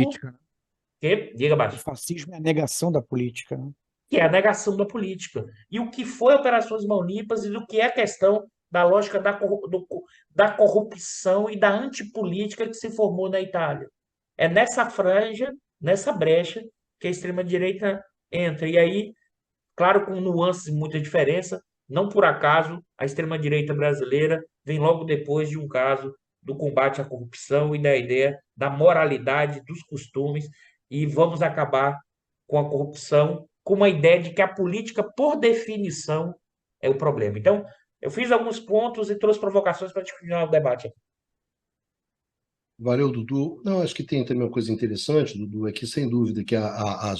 Diga, Baixo. O fascismo é a negação da política, né? Que é a negação da política. E o que foi Operações Mãos Limpas e do que é a questão da lógica da corrupção e da antipolítica que se formou na Itália. É nessa franja, nessa brecha, que a extrema-direita entra. E aí, claro, com nuances e muita diferença, não por acaso a extrema-direita brasileira vem logo depois de um caso do combate à corrupção e da ideia da moralidade, dos costumes, e vamos acabar com a corrupção, com uma ideia de que a política, por definição, é o problema. Então, eu fiz alguns pontos e trouxe provocações para continuar o debate. Valeu, Dudu. Não, acho que tem também uma coisa interessante, Dudu, é que, sem dúvida, que a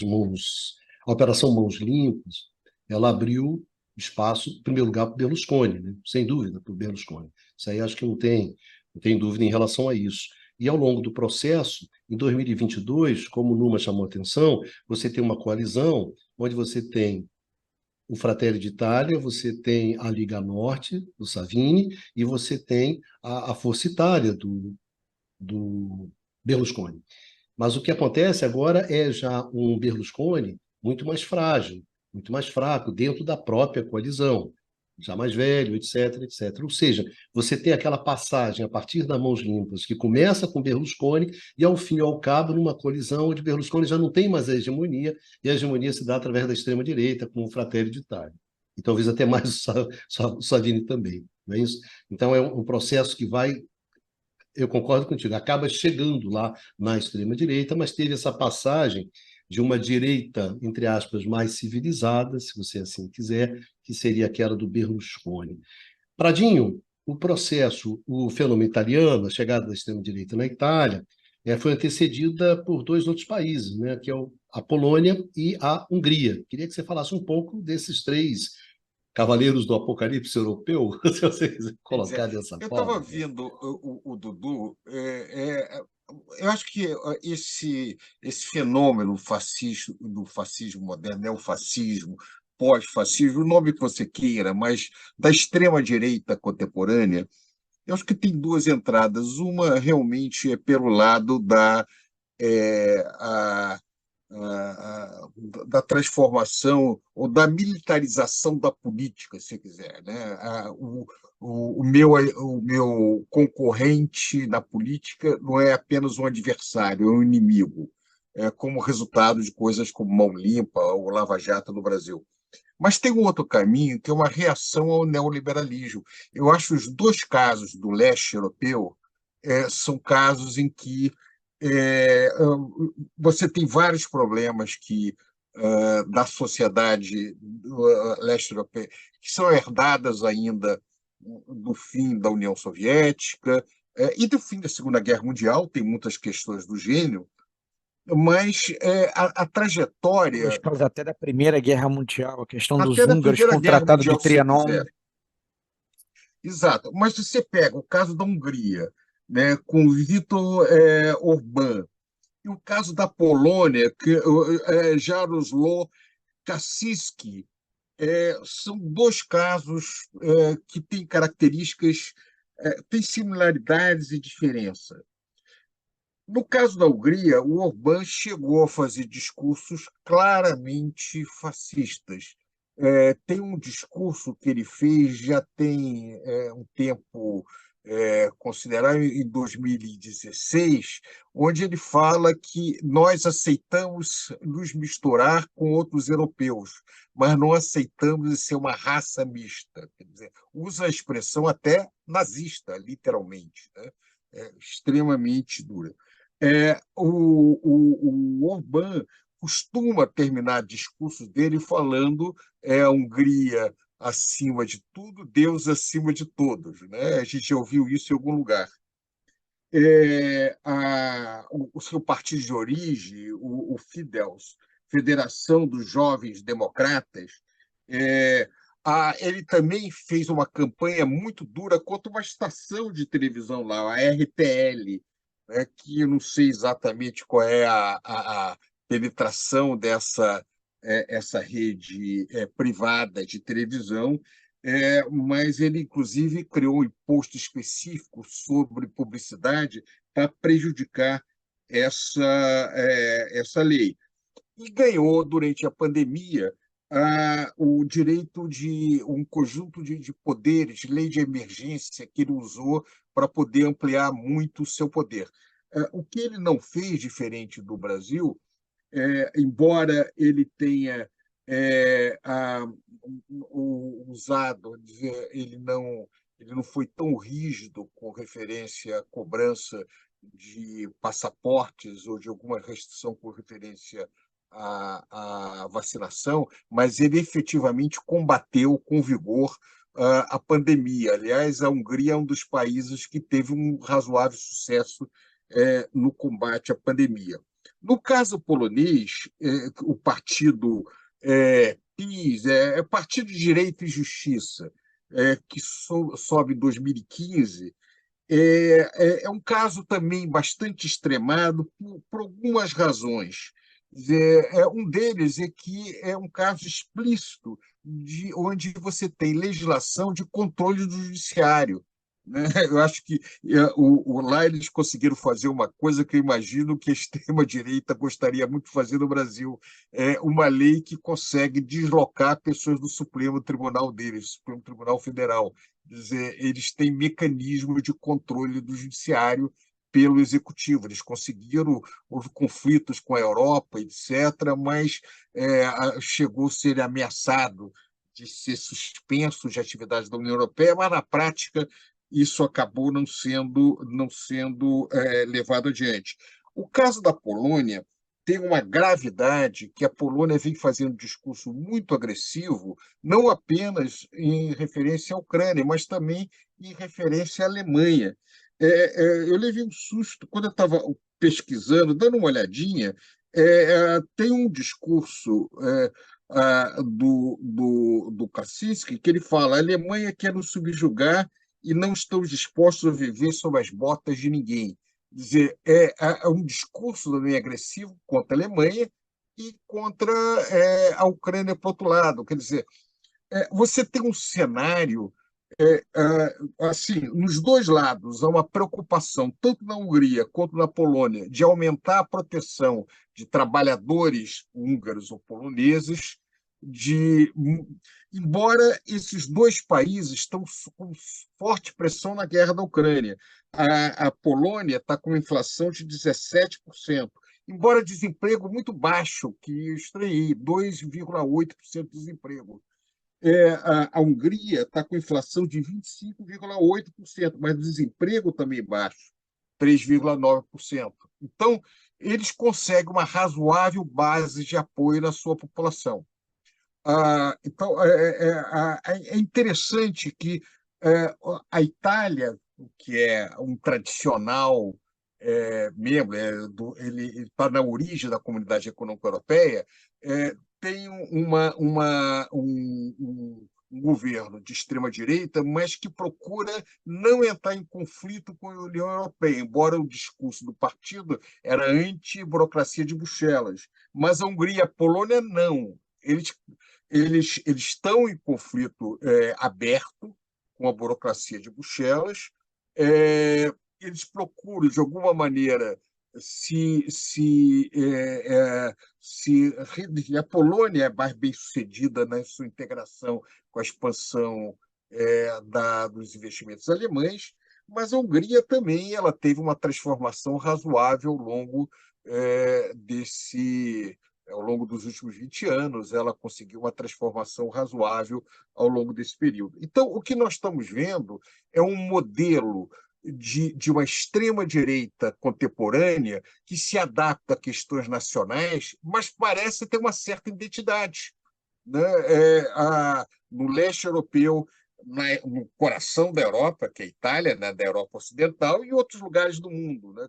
Operação Mãos Limpas, ela abriu espaço, em primeiro lugar, para o Berlusconi, né? Sem dúvida, para o Berlusconi. Isso aí acho que não tem dúvida em relação a isso. E ao longo do processo, em 2022, como o Numa chamou a atenção, você tem uma coalizão onde você tem o Fratelli d'Italia, você tem a Liga Norte, do Savini, e você tem a Força Itália, do Berlusconi. Mas o que acontece agora é já um Berlusconi muito mais frágil, muito mais fraco, dentro da própria coalizão, já mais velho, etc, etc. Ou seja, você tem aquela passagem a partir das Mãos Limpas, que começa com Berlusconi e, ao fim e ao cabo, numa colisão onde Berlusconi já não tem mais a hegemonia, e a hegemonia se dá através da extrema-direita, com o Fratelli d'Italia. E talvez até mais o Savini também. Não é isso? Então, é um processo que vai... Eu concordo contigo, acaba chegando lá na extrema-direita, mas teve essa passagem de uma direita, entre aspas, mais civilizada, se você assim quiser, que seria aquela do Berlusconi. Pradinho, o processo, o fenômeno italiano, a chegada da extrema-direita na Itália, foi antecedida por dois outros países, né, que é a Polônia e a Hungria. Queria que você falasse um pouco desses três cavaleiros do apocalipse europeu, se você quiser colocar dessa forma. Eu estava vendo o Dudu, eu acho que esse fenômeno do fascismo moderno, neofascismo, pós-fascismo, o nome que você queira, mas da extrema-direita contemporânea, eu acho que tem duas entradas. Uma realmente é pelo lado da transformação ou da militarização da política, se quiser, né? O meu concorrente na política não é apenas um adversário, é um inimigo, como resultado de coisas como Mão Limpa ou Lava Jato no Brasil. Mas tem um outro caminho, que é uma reação ao neoliberalismo. Eu acho os dois casos do leste europeu são casos em que você tem vários problemas da sociedade leste europeia que são herdadas ainda do fim da União Soviética e do fim da Segunda Guerra Mundial, tem muitas questões do gênio, mas a trajetória... As causas até da Primeira Guerra Mundial, a questão dos Até da húngaros Primeira com o Guerra Tratado de Mundial, se Trianon. quiser. Exato. Mas se você pega o caso da Hungria, né, com Viktor Orbán, e o caso da Polônia, que Jaroslaw Kaczyński, são dois casos que têm características, têm similaridades e diferença. No caso da Hungria, o Orbán chegou a fazer discursos claramente fascistas. Tem um discurso que ele fez já tem um tempo considerável, em 2016, onde ele fala que nós aceitamos nos misturar com outros europeus, mas não aceitamos ser uma raça mista. Quer dizer, usa a expressão até nazista, literalmente, né? Extremamente dura. O Orbán costuma terminar discursos dele falando a Hungria acima de tudo, Deus acima de todos, né? A gente já ouviu isso em algum lugar. O seu partido de origem, o Fidesz, Federação dos Jovens Democratas, ele também fez uma campanha muito dura contra uma estação de televisão lá, a RTL, né, que eu não sei exatamente qual é a penetração dessa essa rede privada de televisão, mas ele, inclusive, criou um imposto específico sobre publicidade para prejudicar essa lei. E ganhou, durante a pandemia, o direito de um conjunto de poderes, lei de emergência, que ele usou para poder ampliar muito o seu poder. O que ele não fez, diferente do Brasil, embora ele tenha usado, ele não foi tão rígido com referência à cobrança de passaportes ou de alguma restrição com referência à vacinação, mas ele efetivamente combateu com vigor a pandemia. Aliás, a Hungria é um dos países que teve um razoável sucesso no combate à pandemia. No caso polonês, o partido PiS, Partido de Direito e Justiça, que sobe em 2015, um caso também bastante extremado por algumas razões. Um deles é que é um caso explícito onde você tem legislação de controle do judiciário, né? Eu acho que lá eles conseguiram fazer uma coisa que eu imagino que a extrema-direita gostaria muito de fazer no Brasil, uma lei que consegue deslocar pessoas do Supremo Tribunal deles, Supremo Tribunal Federal. Quer dizer, eles têm mecanismo de controle do judiciário pelo executivo. Eles conseguiram, houve conflitos com a Europa, etc., mas chegou a ser ameaçado de ser suspenso de atividades da União Europeia, mas, na prática, isso acabou não sendo levado adiante. O caso da Polônia tem uma gravidade que a Polônia vem fazendo um discurso muito agressivo, não apenas em referência à Ucrânia, mas também em referência à Alemanha. Eu levei um susto quando eu estava pesquisando, dando uma olhadinha. Tem um discurso do Kaczynski que ele fala: a Alemanha quer nos subjugar e não estamos dispostos a viver sob as botas de ninguém. Quer dizer, é um discurso também agressivo contra a Alemanha e contra a Ucrânia, por outro lado. Quer dizer, você tem um cenário, assim, nos dois lados, há uma preocupação, tanto na Hungria quanto na Polônia, de aumentar a proteção de trabalhadores húngaros ou poloneses, embora esses dois países estão com forte pressão na guerra da Ucrânia. A Polônia está com uma inflação de 17%, embora desemprego muito baixo, que eu estranhei, 2,8% de desemprego. A Hungria está com inflação de 25,8%, mas desemprego também baixo, 3,9%. Então, eles conseguem uma razoável base de apoio na sua população. Então, é interessante que A Itália, que é um tradicional membro, ele está na origem da Comunidade Econômica Europeia, tem um governo de extrema-direita, mas que procura não entrar em conflito com a União Europeia, embora o discurso do partido era anti-burocracia de Bruxelas. Mas a Hungria e a Polônia não. Eles estão em conflito aberto com a burocracia de Bruxelas. Eles procuram, de alguma maneira, a Polônia é mais bem-sucedida na sua integração com a expansão dos investimentos alemães, mas a Hungria também ela teve uma transformação razoável ao longo dos últimos 20 anos, ela conseguiu uma transformação razoável ao longo desse período. Então, o que nós estamos vendo é um modelo de uma extrema-direita contemporânea que se adapta a questões nacionais, mas parece ter uma certa identidade, né? No leste europeu, no coração da Europa, que é a Itália, né, da Europa Ocidental, e outros lugares do mundo, né?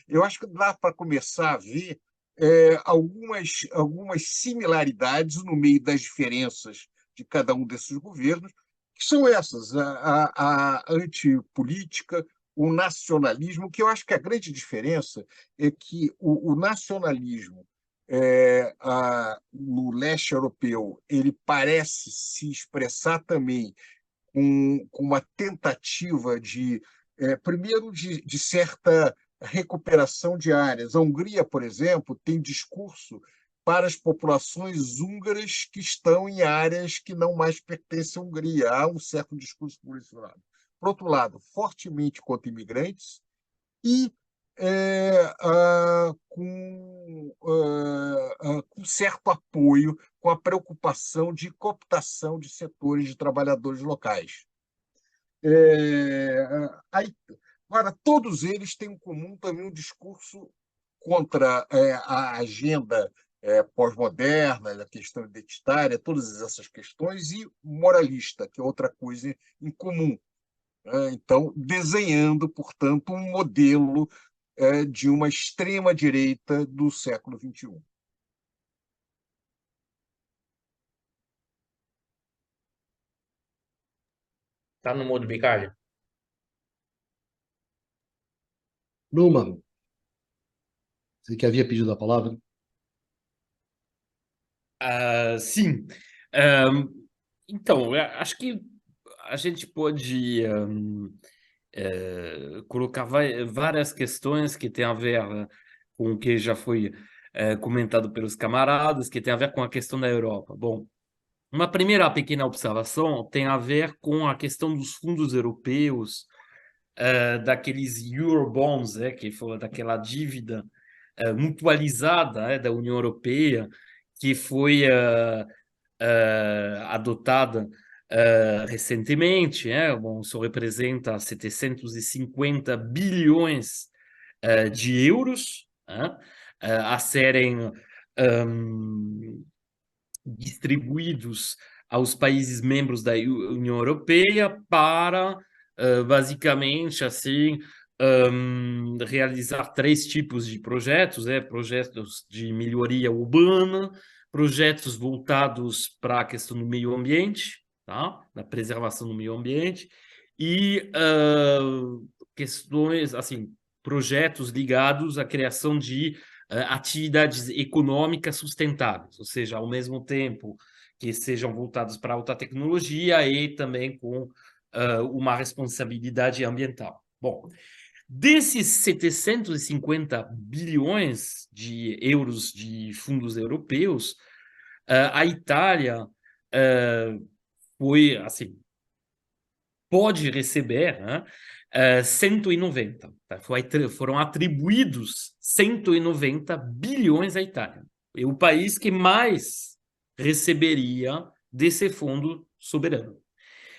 Eu acho que dá para começar a ver algumas similaridades no meio das diferenças de cada um desses governos, que são essas: a antipolítica, o nacionalismo, que eu acho que a grande diferença é que o nacionalismo no leste europeu ele parece se expressar também com uma tentativa primeiro, de certa recuperação de áreas. A Hungria, por exemplo, tem discurso para as populações húngaras que estão em áreas que não mais pertencem à Hungria. Há um certo discurso por esse lado. Por outro lado, fortemente contra imigrantes e com certo apoio, com a preocupação de cooptação de setores de trabalhadores locais. Agora, todos eles têm em comum também um discurso contra a agenda pós-moderna, a questão identitária, todas essas questões, e moralista, que é outra coisa em comum. Então, desenhando, portanto, um modelo de uma extrema-direita do século XXI. Tá no mudo, Bicalho? Numa, você que havia pedido a palavra? Sim. Então, eu acho que a gente pode colocar várias questões que têm a ver com o que já foi comentado pelos camaradas, que tem a ver com a questão da Europa. Bom, uma primeira pequena observação tem a ver com a questão dos fundos europeus, daqueles Eurobonds, que foi daquela dívida mutualizada da União Europeia, que foi adotada recentemente. Bom, isso representa 750 bilhões de euros a serem distribuídos aos países membros da União Europeia para, basicamente, assim, realizar três tipos de projetos: projetos de melhoria urbana, projetos voltados para a questão do meio ambiente, tá? Da preservação do meio ambiente, e questões, assim, projetos ligados à criação de atividades econômicas sustentáveis, ou seja, ao mesmo tempo que sejam voltados para a alta tecnologia e também com uma responsabilidade ambiental. Bom, desses 750 bilhões de euros de fundos europeus, a Itália foi, assim, pode receber 190. Tá? Foram atribuídos 190 bilhões à Itália. É o país que mais receberia desse fundo soberano.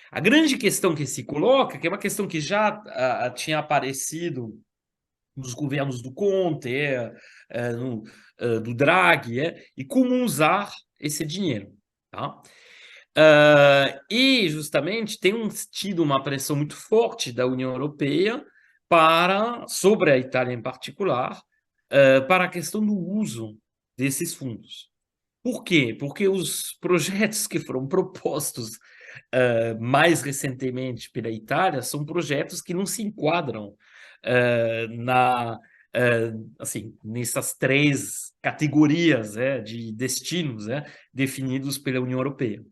A grande questão que se coloca, que é uma questão que já tinha aparecido nos governos do Conte, do Draghi, e como usar esse dinheiro. Tá? E, justamente, tem tido uma pressão muito forte da União Europeia sobre a Itália em particular, para a questão do uso desses fundos. Por quê? Porque os projetos que foram propostos mais recentemente pela Itália são projetos que não se enquadram assim, nessas três categorias de destinos definidos pela União Europeia.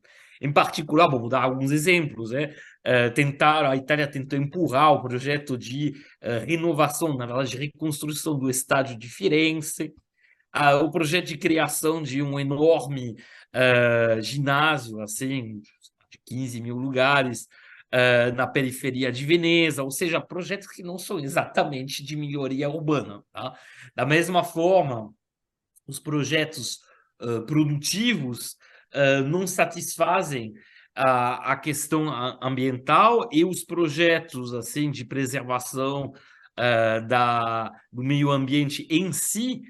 Em particular, vou dar alguns exemplos. A Itália tentou empurrar o projeto de renovação, na verdade, de reconstrução do estádio de Firenze, o projeto de criação de um enorme ginásio, assim, de 15 mil lugares, na periferia de Veneza, ou seja, projetos que não são exatamente de melhoria urbana. Tá? Da mesma forma, os projetos produtivos não satisfazem a questão ambiental, e os projetos assim de preservação do meio ambiente em si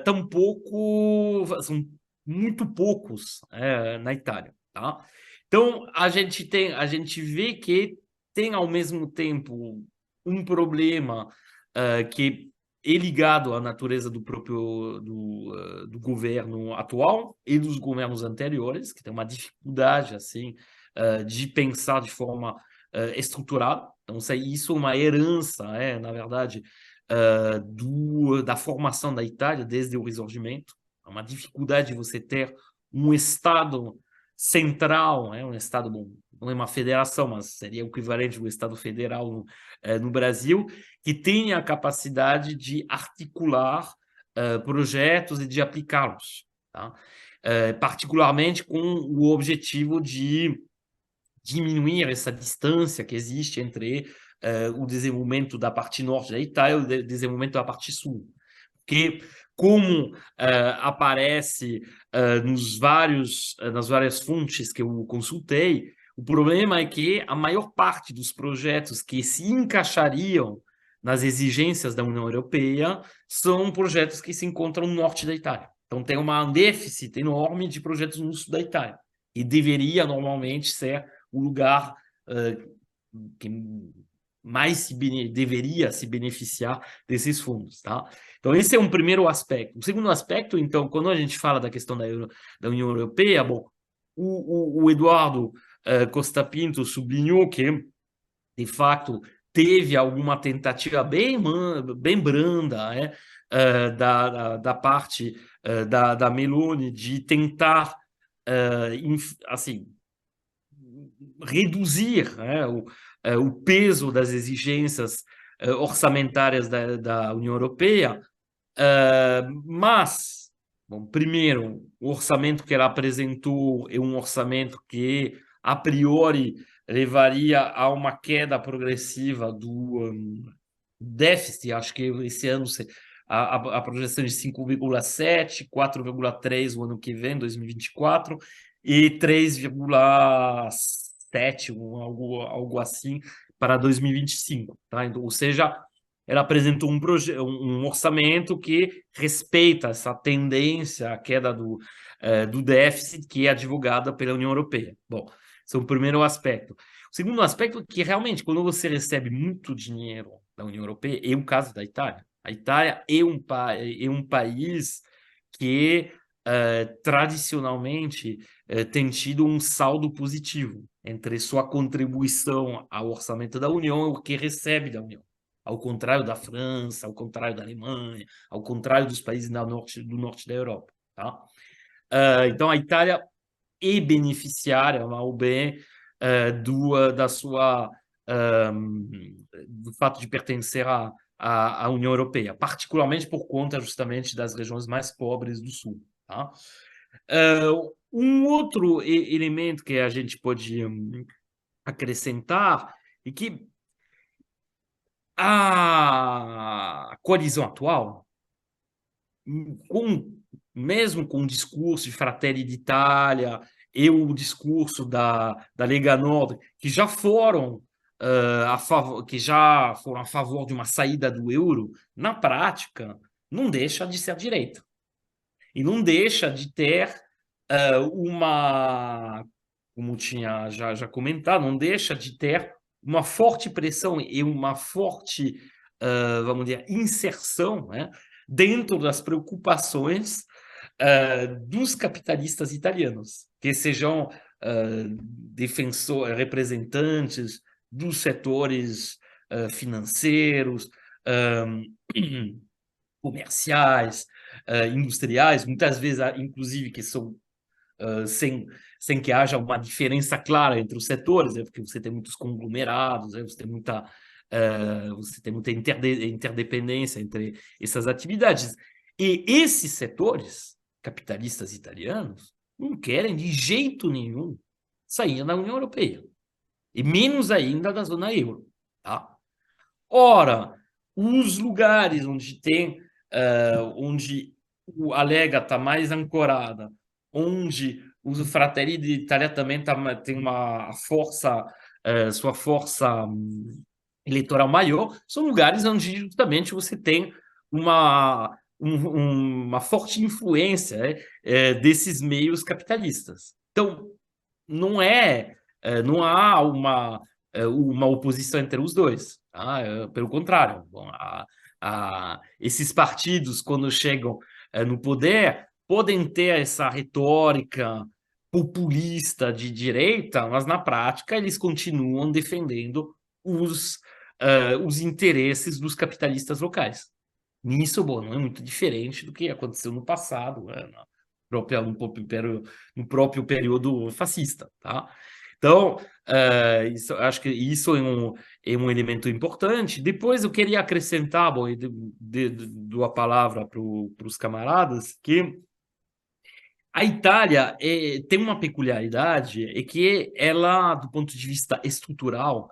tampouco são muito poucos na Itália, tá? Então a gente vê que tem ao mesmo tempo um problema que é ligado à natureza do próprio do governo atual e dos governos anteriores, que tem uma dificuldade assim de pensar de forma estruturada. Então isso é uma herança, na verdade, da formação da Itália desde o Risorgimento. É uma dificuldade de você ter um Estado central, um Estado, bom, não é uma federação, mas seria o equivalente do Estado federal no Brasil, que tenha a capacidade de articular projetos e de aplicá-los, tá? Particularmente com o objetivo de diminuir essa distância que existe entre o desenvolvimento da parte norte da Itália e o desenvolvimento da parte sul. Porque, como aparece nas várias fontes que eu consultei, o problema é que a maior parte dos projetos que se encaixariam nas exigências da União Europeia são projetos que se encontram no norte da Itália. Então, tem um déficit enorme de projetos no sul da Itália, e deveria normalmente ser o lugar que mais deveria se beneficiar desses fundos, tá? Então, esse é um primeiro aspecto. O segundo aspecto, então, quando a gente fala da questão da União Europeia, bom, o Eduardo Costa Pinto sublinhou que, de fato, teve alguma tentativa bem branda da parte da Meloni de tentar, assim, reduzir o peso das exigências orçamentárias da União Europeia, mas, bom, primeiro, o orçamento que ela apresentou é um orçamento que, a priori, levaria a uma queda progressiva do déficit. Acho que esse ano a projeção de 5,7, 4,3 o ano que vem, 2024, e 3,7, algo assim, para 2025. Tá? Então, ou seja, ela apresentou um orçamento que respeita essa tendência à queda do déficit que é advogada pela União Europeia. Bom, esse é o primeiro aspecto. O segundo aspecto é que, realmente, quando você recebe muito dinheiro da União Europeia, é o caso da Itália. A Itália é um país que, tradicionalmente, tem tido um saldo positivo entre sua contribuição ao orçamento da União e o que recebe da União. Ao contrário da França, ao contrário da Alemanha, ao contrário dos países do norte da Europa. Tá? Então, a Itália é beneficiária, mal bem, do fato de pertencer à União Europeia, particularmente por conta justamente das regiões mais pobres do Sul. Tá? Um outro elemento que a gente pode acrescentar é que a coalizão atual, mesmo com o discurso de Fratelli d'Italia e o discurso da Lega Nord, que já foram a favor de uma saída do euro, na prática, não deixa de ser direita. E não deixa de ter uma como tinha já comentado, não deixa de ter uma forte pressão e uma forte, vamos dizer, inserção, né, dentro das preocupações dos capitalistas italianos, que sejam representantes dos setores financeiros, comerciais, industriais, muitas vezes, inclusive, que são sem que haja uma diferença clara entre os setores, porque você tem muitos conglomerados, você tem muita interdependência entre essas atividades. E esses setores capitalistas italianos não querem de jeito nenhum sair da União Europeia, e menos ainda da zona euro. Tá? Ora, os lugares onde a Lega está mais ancorada, onde o Fratelli d'Italia também tem uma força, sua força eleitoral maior, são lugares onde justamente você tem uma forte influência desses meios capitalistas. Então, não há uma oposição entre os dois. Tá? Pelo contrário, esses partidos, quando chegam no poder, podem ter essa retórica populista de direita, mas na prática eles continuam defendendo os interesses dos capitalistas locais. Nisso, bom, não é muito diferente do que aconteceu no passado, no próprio período fascista. Tá? Então, acho que isso é um elemento importante. Depois eu queria acrescentar, bom, dou a palavra para os camaradas, que a Itália tem uma peculiaridade, é que ela, do ponto de vista estrutural,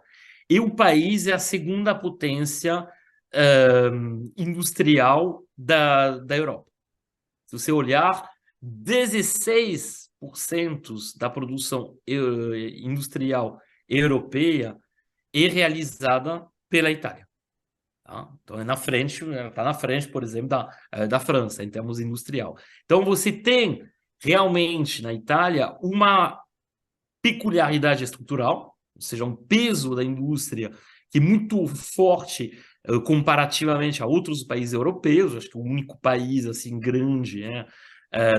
o país é a segunda potência industrial da Europa. Se você olhar, 16% da produção industrial europeia é realizada pela Itália. Tá? Então, está na frente, por exemplo, da França, em termos industrial. Então, você tem realmente na Itália uma peculiaridade estrutural, ou seja, um peso da indústria que é muito forte comparativamente a outros países europeus. Acho que o único país assim grande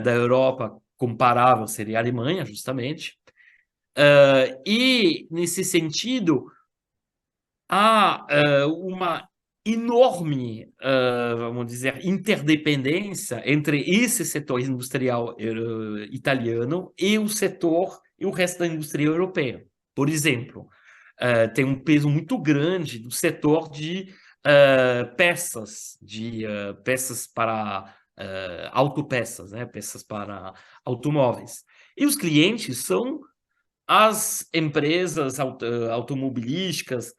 da Europa comparável seria a Alemanha, justamente. E, nesse sentido, há uma enorme, vamos dizer, interdependência entre esse setor industrial italiano e o resto da indústria europeia. Por exemplo, tem um peso muito grande do setor de peças para autopeças, né? Peças para automóveis. E os clientes são as empresas automobilísticas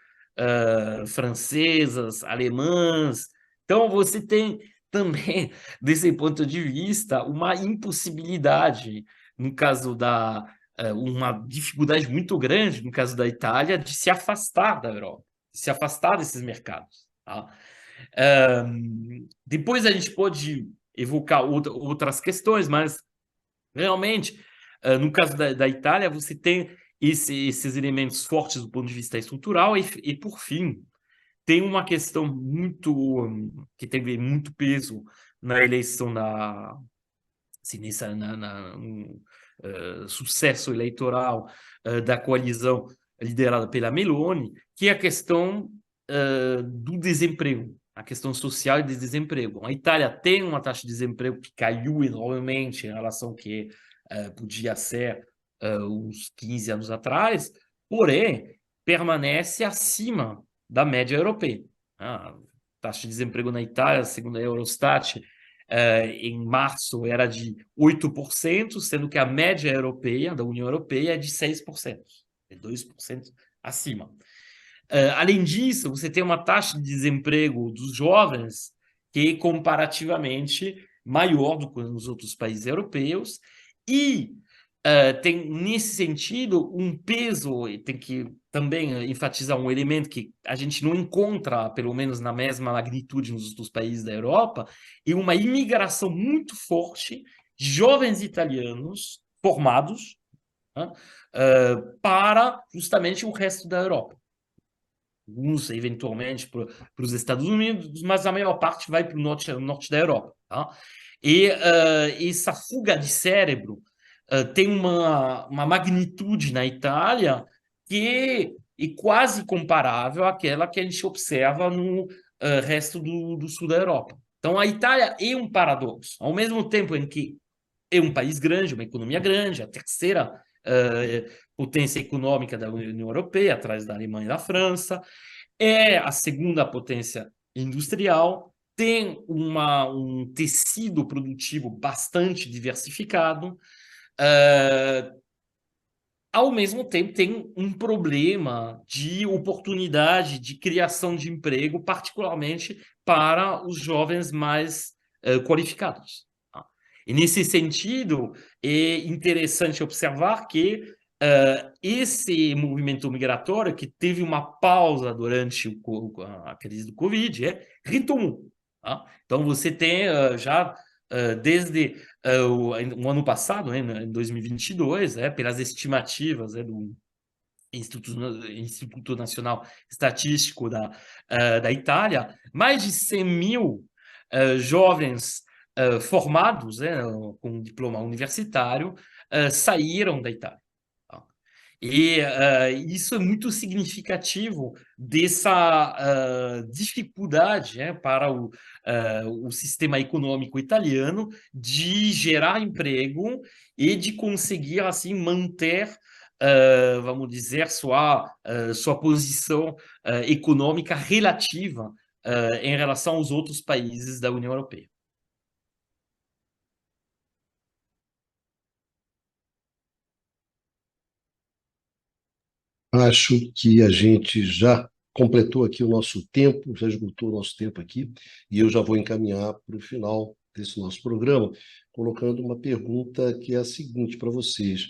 francesas, alemãs. Então, você tem também, desse ponto de vista, uma impossibilidade, no caso uma dificuldade muito grande, no caso da Itália, de se afastar da Europa, de se afastar desses mercados. Tá? Depois a gente pode evocar outras questões, mas realmente, no caso da Itália, você tem esses elementos fortes do ponto de vista estrutural e por fim, tem uma questão que teve muito peso na eleição assim, sucesso eleitoral da coalizão liderada pela Meloni, que é a questão do desemprego, a questão social e de desemprego. A Itália tem uma taxa de desemprego que caiu enormemente em relação ao que podia ser uns 15 anos atrás, porém, permanece acima da média europeia. A taxa de desemprego na Itália, segundo a Eurostat, em março era de 8%, sendo que a média europeia, da União Europeia, é de 6%, é 2% acima. Além disso, você tem uma taxa de desemprego dos jovens que é comparativamente maior do que nos outros países europeus e tem, nesse sentido, um peso, e tem que também enfatizar um elemento que a gente não encontra, pelo menos na mesma magnitude nos outros países da Europa, e uma imigração muito forte de jovens italianos formados, né, para justamente o resto da Europa. Alguns, eventualmente, para os Estados Unidos, mas a maior parte vai para o norte da Europa. Tá? E essa fuga de cérebro tem uma magnitude na Itália que é quase comparável àquela que a gente observa no resto do sul da Europa. Então, a Itália é um paradoxo. Ao mesmo tempo em que é um país grande, uma economia grande, a terceira potência econômica da União Europeia, atrás da Alemanha e da França, é a segunda potência industrial, tem um tecido produtivo bastante diversificado, ao mesmo tempo tem um problema de oportunidade de criação de emprego, particularmente para os jovens mais qualificados. Tá? E nesse sentido, é interessante observar que esse movimento migratório, que teve uma pausa durante a crise do Covid, retomou. Tá? Então, você tem já desde o ano passado, em 2022, pelas estimativas do Instituto Nacional Estatístico da Itália, mais de 100 mil jovens formados com diploma universitário saíram da Itália. Tá? E isso é muito significativo dessa dificuldade para o sistema econômico italiano de gerar emprego e de conseguir assim manter, vamos dizer, sua posição econômica relativa em relação aos outros países da União Europeia. Acho que a gente já completou aqui o nosso tempo, já esgotou o nosso tempo aqui, e eu já vou encaminhar para o final desse nosso programa, colocando uma pergunta que é a seguinte para vocês.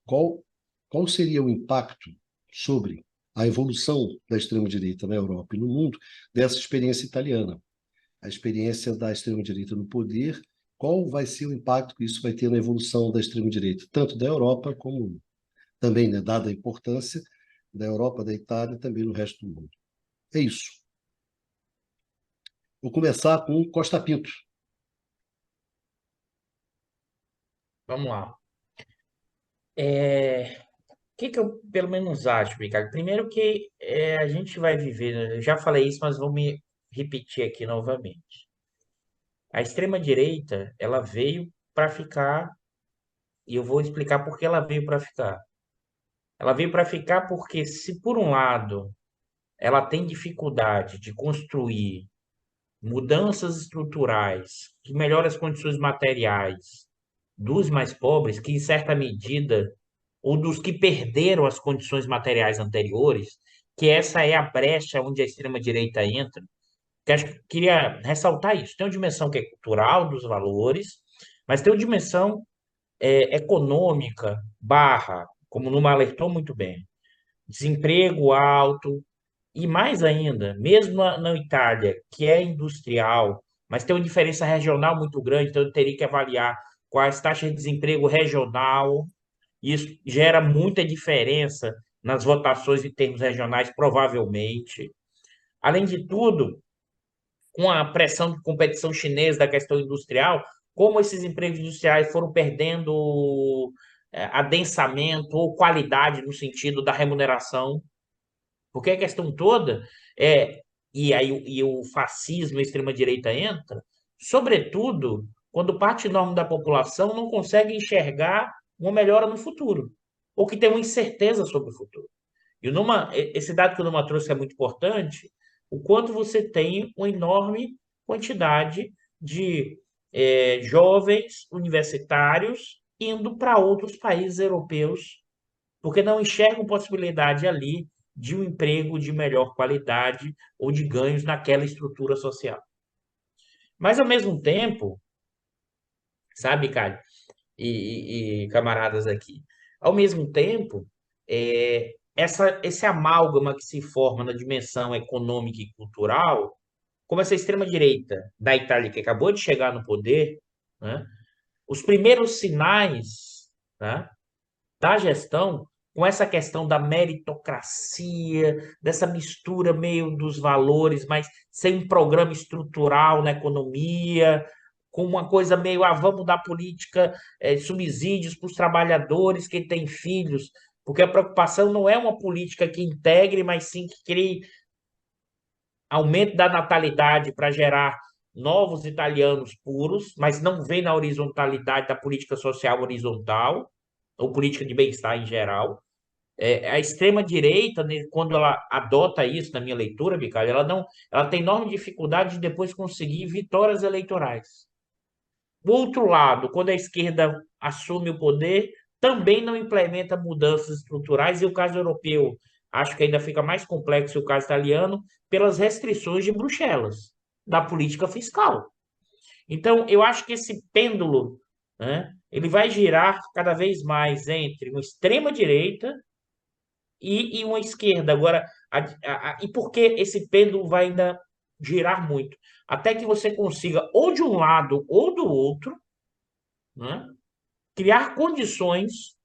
Qual seria o impacto sobre a evolução da extrema-direita na Europa e no mundo dessa experiência italiana? A experiência da extrema-direita no poder, qual vai ser o impacto que isso vai ter na evolução da extrema-direita, tanto da Europa como também, né, dada a importância da Europa, da Itália e também no resto do mundo. É isso. Vou começar com Costa Pinto. Vamos lá. O que eu, pelo menos, acho, Ricardo? Primeiro que a gente vai viver, né? Eu já falei isso, mas vou me repetir aqui novamente. A extrema-direita, ela veio para ficar, e eu vou explicar por que ela veio para ficar. Ela veio para ficar porque, se por um lado ela tem dificuldade de construir mudanças estruturais que melhorem as condições materiais dos mais pobres, que em certa medida, ou dos que perderam as condições materiais anteriores, que essa é a brecha onde a extrema-direita entra, que acho que queria ressaltar isso. Tem uma dimensão que é cultural dos valores, mas tem uma dimensão econômica, como o Numa alertou muito bem, desemprego alto, e mais ainda, mesmo na Itália, que é industrial, mas tem uma diferença regional muito grande, então eu teria que avaliar quais taxas de desemprego regional, e isso gera muita diferença nas votações em termos regionais, provavelmente. Além de tudo, com a pressão de competição chinesa da questão industrial, como esses empregos industriais foram perdendo adensamento ou qualidade no sentido da remuneração, porque a questão toda e aí o fascismo e a extrema-direita entra, sobretudo quando parte enorme da população não consegue enxergar uma melhora no futuro, ou que tem uma incerteza sobre o futuro. E esse dado que o Numa trouxe é muito importante, o quanto você tem uma enorme quantidade de jovens universitários indo para outros países europeus, porque não enxergam possibilidade ali de um emprego de melhor qualidade ou de ganhos naquela estrutura social. Mas, ao mesmo tempo, sabe, Caio, e camaradas aqui, ao mesmo tempo, esse amálgama que se forma na dimensão econômica e cultural, como essa extrema-direita da Itália, que acabou de chegar no poder, né, os primeiros sinais, né, da gestão com essa questão da meritocracia, dessa mistura meio dos valores, mas sem um programa estrutural na economia, com uma coisa meio, vamos dar política, subsídios para os trabalhadores que têm filhos, porque a preocupação não é uma política que integre, mas sim que crie aumento da natalidade para gerar novos italianos puros, mas não vem na horizontalidade da política social horizontal, ou política de bem-estar em geral. A extrema-direita, né, quando ela adota isso, na minha leitura, Bicalho, ela tem enorme dificuldade de depois conseguir vitórias eleitorais. Do outro lado, quando a esquerda assume o poder, também não implementa mudanças estruturais, e o caso europeu, acho que ainda fica mais complexo, e o caso italiano, pelas restrições de Bruxelas, da política fiscal. Então, eu acho que esse pêndulo, né, ele vai girar cada vez mais entre uma extrema-direita e uma esquerda. Agora, e por que esse pêndulo vai ainda girar muito? Até que você consiga, ou de um lado ou do outro, né, criar condições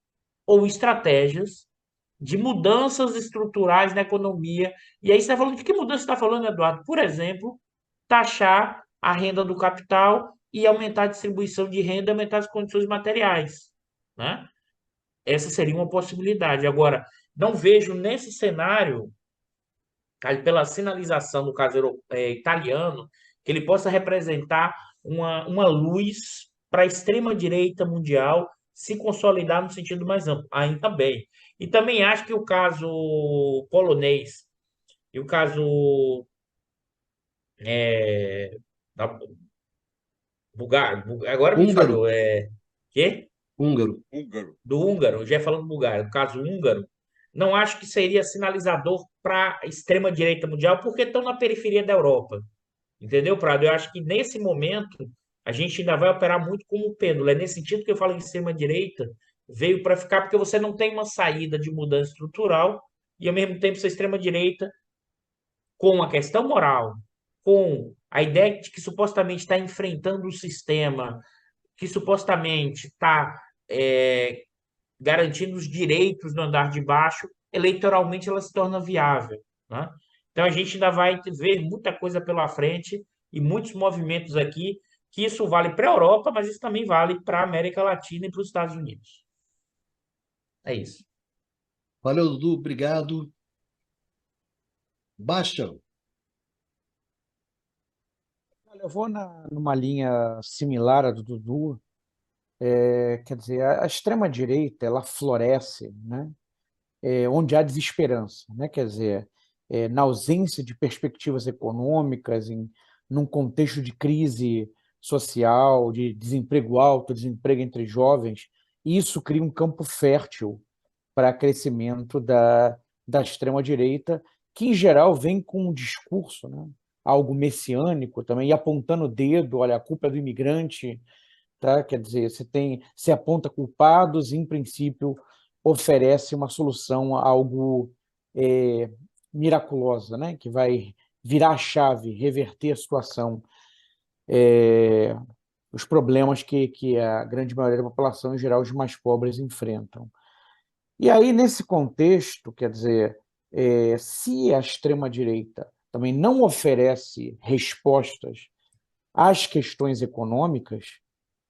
ou estratégias de mudanças estruturais na economia. E aí você está falando de que mudança você está falando, Eduardo? Por exemplo, taxar a renda do capital e aumentar a distribuição de renda, aumentar as condições materiais, né? Essa seria uma possibilidade. Agora, não vejo nesse cenário, pela sinalização do caso italiano, que ele possa representar uma luz para a extrema-direita mundial se consolidar no sentido mais amplo, ainda bem. E também acho que o caso polonês e o caso é, da agora me Húngaro, falhou, quê? húngaro. Húngaro. Do húngaro, já falando bulgário, no caso húngaro, não acho que seria sinalizador para a extrema-direita mundial, porque estão na periferia da Europa. Entendeu, Prado? Eu acho que nesse momento a gente ainda vai operar muito como pêndulo. É nesse sentido que eu falo que extrema-direita veio para ficar, porque você não tem uma saída de mudança estrutural e, ao mesmo tempo, essa extrema-direita, com a questão moral, com a ideia de que supostamente está enfrentando o sistema, que supostamente está garantindo os direitos no andar de baixo, eleitoralmente ela se torna viável, né? Então a gente ainda vai ver muita coisa pela frente e muitos movimentos aqui, que isso vale para a Europa, mas isso também vale para a América Latina e para os Estados Unidos. É isso. Valeu, Dudu, obrigado. Bastian, Olha, eu vou numa linha similar à do Dudu. Quer dizer, a extrema-direita ela floresce, né? Onde há desesperança, né? Quer dizer, na ausência de perspectivas econômicas, num contexto de crise social, de desemprego alto, desemprego entre jovens, isso cria um campo fértil para crescimento da extrema-direita, que, em geral, vem com um discurso, né? Algo messiânico também, e apontando o dedo, olha, a culpa é do imigrante, tá? Quer dizer, você aponta culpados e, em princípio, oferece uma solução a algo miraculosa, né? Que vai virar a chave, reverter a situação, os problemas que a grande maioria da população, em geral, os mais pobres, enfrentam. E aí, nesse contexto, quer dizer, se a extrema-direita também não oferece respostas às questões econômicas,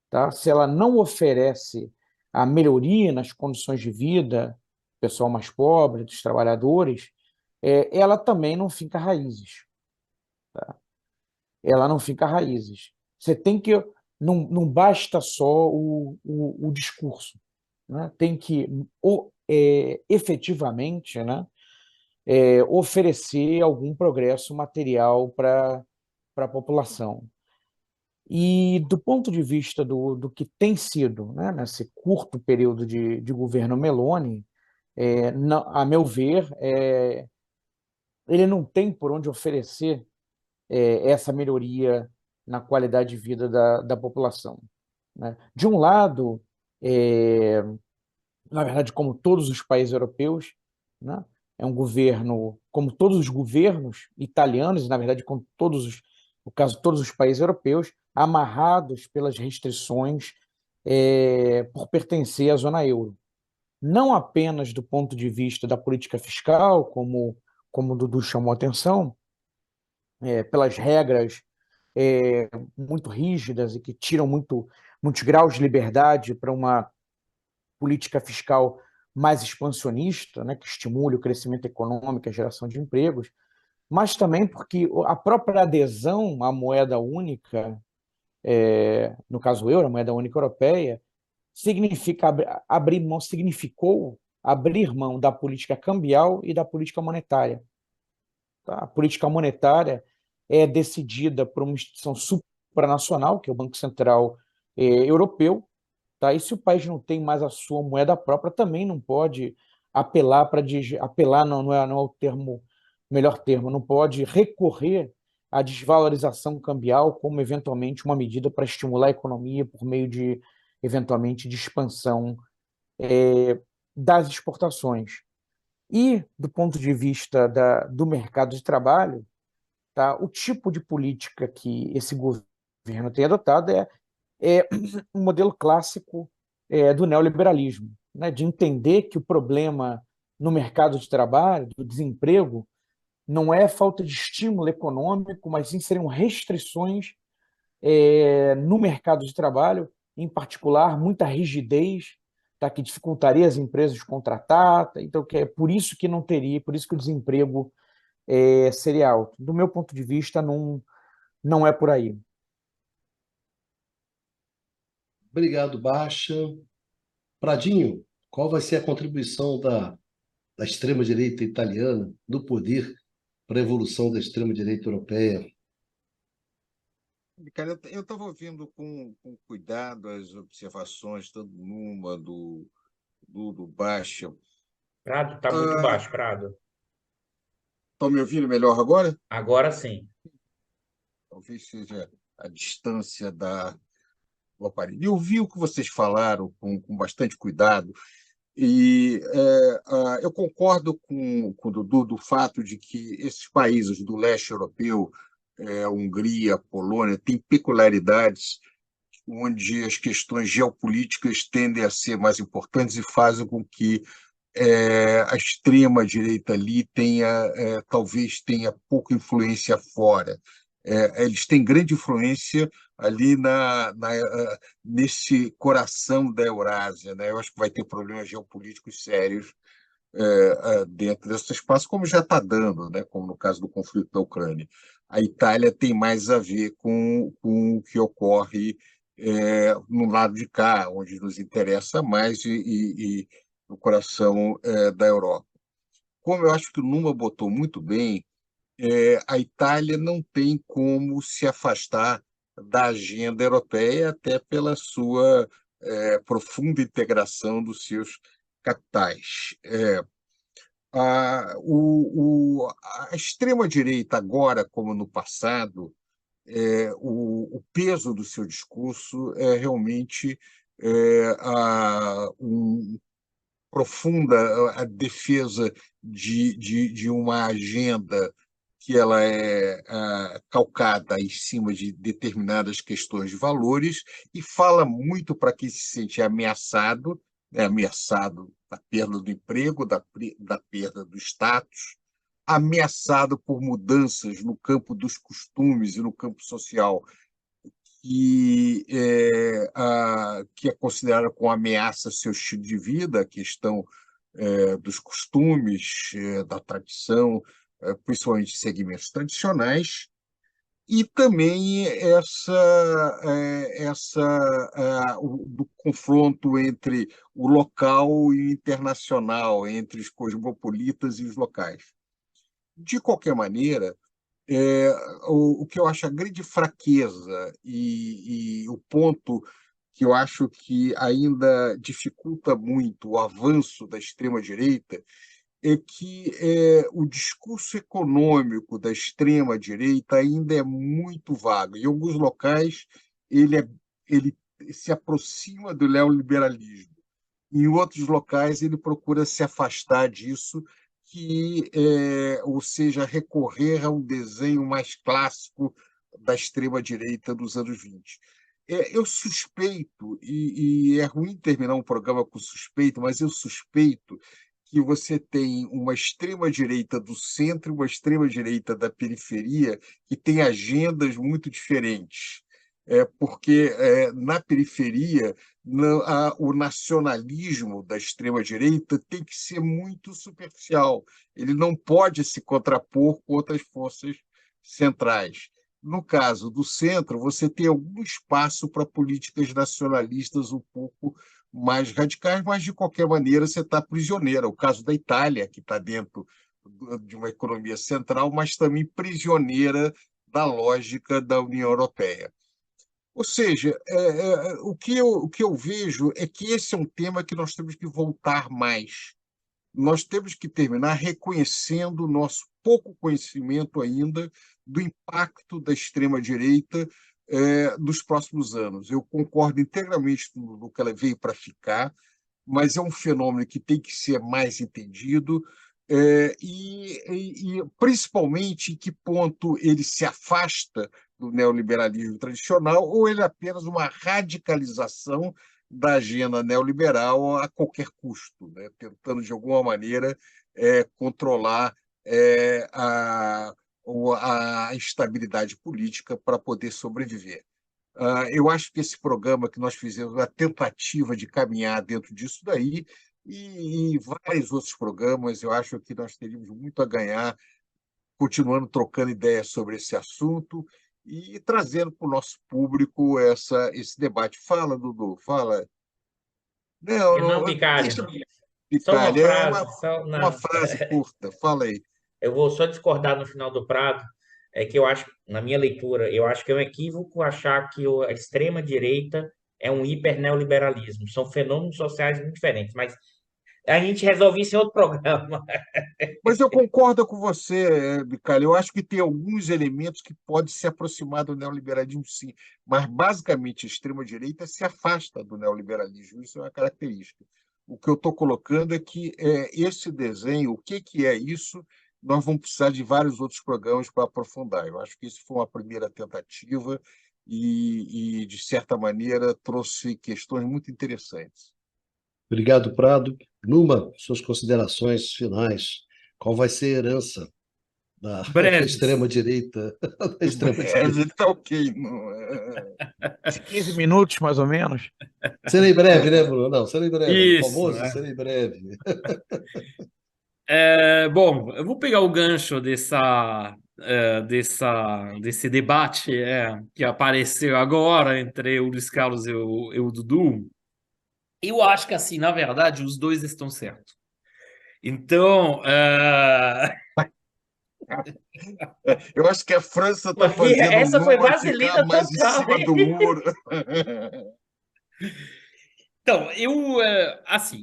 tá? Se ela não oferece a melhoria nas condições de vida do pessoal mais pobre, dos trabalhadores, ela também não finca raízes. Tá? Ela não finca raízes. Você tem que. Não basta só o discurso. Né? Tem que efetivamente, né, oferecer algum progresso material para a população. E do ponto de vista do que tem sido, né, nesse curto período de governo Meloni, a meu ver, ele não tem por onde oferecer essa melhoria na qualidade de vida da população. Né? De um lado, na verdade, como todos os países europeus, né, é um governo, como todos os governos italianos, e na verdade, como no caso, todos os países europeus, amarrados pelas restrições por pertencer à zona euro. não apenas do ponto de vista da política fiscal, como o Dudu chamou a atenção, pelas regras muito rígidas e que tiram muitos graus de liberdade para uma política fiscal mais expansionista, né, que estimule o crescimento econômico e a geração de empregos, mas também porque a própria adesão à moeda única, no caso o euro, a moeda única europeia, significou abrir mão da política cambial e da política monetária. Tá? A política monetária é decidida por uma instituição supranacional, que é o Banco Central Europeu, tá? E se o país não tem mais a sua moeda própria, também não pode apelar não é o termo, melhor termo, não pode recorrer à desvalorização cambial como eventualmente uma medida para estimular a economia por meio de eventualmente de expansão das exportações. E do ponto de vista do mercado de trabalho, tá? O tipo de política que esse governo tem adotado é um modelo clássico do neoliberalismo, né? De entender que o problema no mercado de trabalho, do desemprego, não é falta de estímulo econômico, mas sim seriam restrições no mercado de trabalho, em particular, muita rigidez, tá? Que dificultaria as empresas contratar, tá? Então, é por isso que não teria, por isso que o desemprego seria alto. Do meu ponto de vista, não é por aí. Obrigado, Baixa. Pradinho, qual vai ser a contribuição da extrema-direita italiana no poder para a evolução da extrema-direita europeia? Cara, eu estava ouvindo com cuidado as observações, tanto numa do Baixa. Prado, está muito Ah, baixo, Prado. estão me ouvindo melhor agora? Agora sim. Talvez seja a distância do aparelho. Eu vi o que vocês falaram com bastante cuidado, e eu concordo com o Dudu do fato de que esses países do leste europeu, Hungria, Polônia, têm peculiaridades onde as questões geopolíticas tendem a ser mais importantes e fazem com que a extrema-direita ali talvez tenha pouca influência fora. Eles têm grande influência ali nesse coração da Eurásia, né? Eu acho que vai ter problemas geopolíticos sérios dentro desse espaço, como já está dando, né? Como no caso do conflito da Ucrânia. A Itália tem mais a ver com o que ocorre no lado de cá, onde nos interessa mais, e no coração da Europa. Como eu acho que o Numa botou muito bem, a Itália não tem como se afastar da agenda europeia, até pela sua profunda integração dos seus capitais. A extrema-direita, agora como no passado, o peso do seu discurso é realmente profunda a defesa de uma agenda que ela é calcada em cima de determinadas questões de valores e fala muito para quem se sente ameaçado, né, ameaçado da perda do emprego, da perda do status, ameaçado por mudanças no campo dos costumes e no campo social que é considerada como ameaça ao seu estilo de vida, a questão dos costumes, da tradição, principalmente segmentos tradicionais, e também do confronto entre o local e o internacional, entre os cosmopolitas e os locais. De qualquer maneira, é, o que eu acho a grande fraqueza e o ponto que eu acho que ainda dificulta muito o avanço da extrema-direita é que o discurso econômico da extrema-direita ainda é muito vago. Em alguns locais, ele se aproxima do neoliberalismo. Em outros locais, ele procura se afastar disso, ou seja, recorrer a um desenho mais clássico da extrema-direita dos anos 20. Eu suspeito, e é ruim terminar um programa com suspeito, mas eu suspeito que você tem uma extrema-direita do centro e uma extrema-direita da periferia que tem agendas muito diferentes. Porque na periferia o nacionalismo da extrema-direita tem que ser muito superficial. Ele não pode se contrapor com outras forças centrais. No caso do centro, você tem algum espaço para políticas nacionalistas um pouco mais radicais, mas, de qualquer maneira, você está prisioneiro. O caso da Itália, que está dentro de uma economia central, mas também prisioneira da lógica da União Europeia. Ou seja, o que eu vejo é que esse é um tema que nós temos que voltar mais. Nós temos que terminar reconhecendo o nosso pouco conhecimento ainda do impacto da extrema-direita nos próximos anos. Eu concordo integralmente no que ela veio para ficar, mas é um fenômeno que tem que ser mais entendido e principalmente, em que ponto ele se afasta do neoliberalismo tradicional ou ele é apenas uma radicalização da agenda neoliberal a qualquer custo, né? Tentando, de alguma maneira, controlar a estabilidade política para poder sobreviver. Eu acho que esse programa que nós fizemos, a tentativa de caminhar dentro disso daí, e vários outros programas, eu acho que nós teríamos muito a ganhar, continuando trocando ideias sobre esse assunto e trazendo para o nosso público esse debate. Fala, Dudu, fala. Não, Bicalho, Deixa só uma Bicalho, frase, uma frase curta, fala aí. eu vou só discordar no final do Prado, é que eu acho, na minha leitura, eu acho que é um equívoco achar que a extrema-direita é um hiperneoliberalismo. São fenômenos sociais muito diferentes, mas a gente resolve isso em outro programa. Mas eu concordo com você, Bicalho. Eu acho que tem alguns elementos que podem se aproximar do neoliberalismo, sim. Mas, basicamente, a extrema-direita se afasta do neoliberalismo. Isso é uma característica. O que eu estou colocando é que esse desenho, o que é isso, nós vamos precisar de vários outros programas para aprofundar. Eu acho que isso foi uma primeira tentativa e de certa maneira, trouxe questões muito interessantes. Obrigado, Prado. Numa, suas considerações finais. Qual vai ser a herança da Breves. extrema-direita? Da A gente está ok. 15 minutos, mais ou menos. Serei breve, né, Bruno? Não, serei breve. O Isso, famoso né? serei breve. Bom, eu vou pegar o gancho desse debate que apareceu agora entre o Luiz Carlos e o Dudu. Eu acho que, assim, na verdade, os dois estão certos. Então, Eu acho que a França está fazendo essa foi Lula vaselina ficar mais em total, cima hein? do muro. então,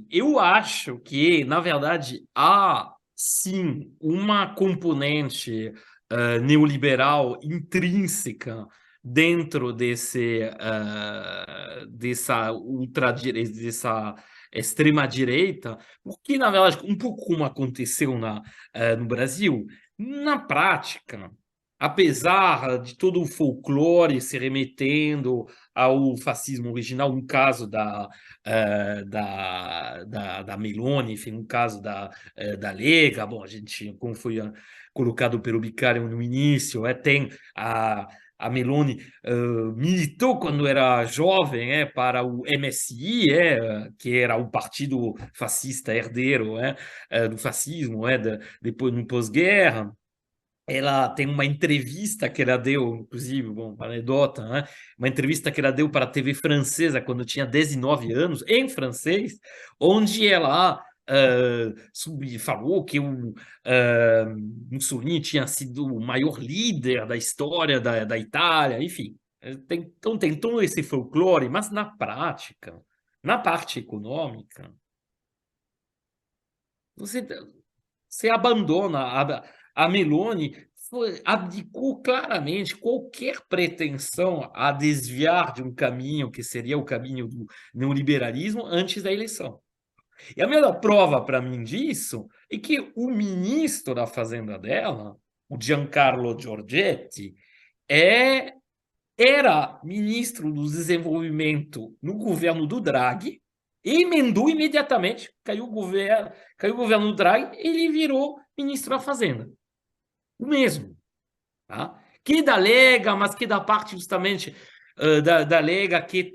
eu acho que, na verdade, há sim uma componente neoliberal intrínseca dentro dessa ultradireita, dessa extrema-direita, porque, na verdade, um pouco como aconteceu no Brasil, na prática, apesar de todo o folclore se remetendo ao fascismo original, no caso da Meloni, enfim, no caso da Lega, bom, a gente, como foi colocado pelo Bicário no início, tem a Meloni militou quando era jovem para o MSI, que era o partido fascista herdeiro do fascismo, depois no pós-guerra. Ela tem uma entrevista que ela deu, inclusive, bom, uma anedota, né? Uma entrevista que ela deu para a TV francesa quando tinha 19 anos, em francês, onde ela falou que o Mussolini tinha sido o maior líder da história da Itália, enfim. Então tem todo esse folclore, mas na prática, na parte econômica, você abandona a Meloni abdicou claramente qualquer pretensão a desviar de um caminho que seria o caminho do neoliberalismo antes da eleição. E a melhor prova para mim disso é que o ministro da Fazenda dela, o Giancarlo Giorgetti, é era ministro do Desenvolvimento no governo do Draghi, e emendou imediatamente, caiu o governo do Draghi, ele virou ministro da Fazenda. O mesmo. Tá? Que da Lega, mas que da parte justamente da Lega que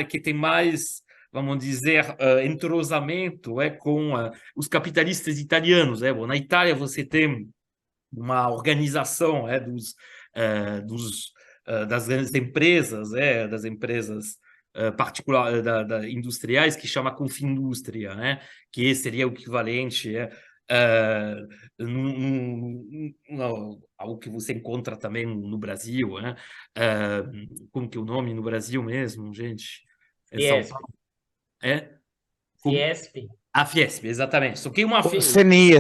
que tem mais, vamos dizer, entrosamento com os capitalistas italianos. Bom, na Itália você tem uma organização das grandes empresas, das empresas industriais, que chama Confindústria, né? Que seria o equivalente algo que você encontra também no Brasil, né? Como que é o nome no Brasil mesmo, gente? São Fiesp. Paulo? Fiesp. A Fiesp, exatamente. Só que uma CNI.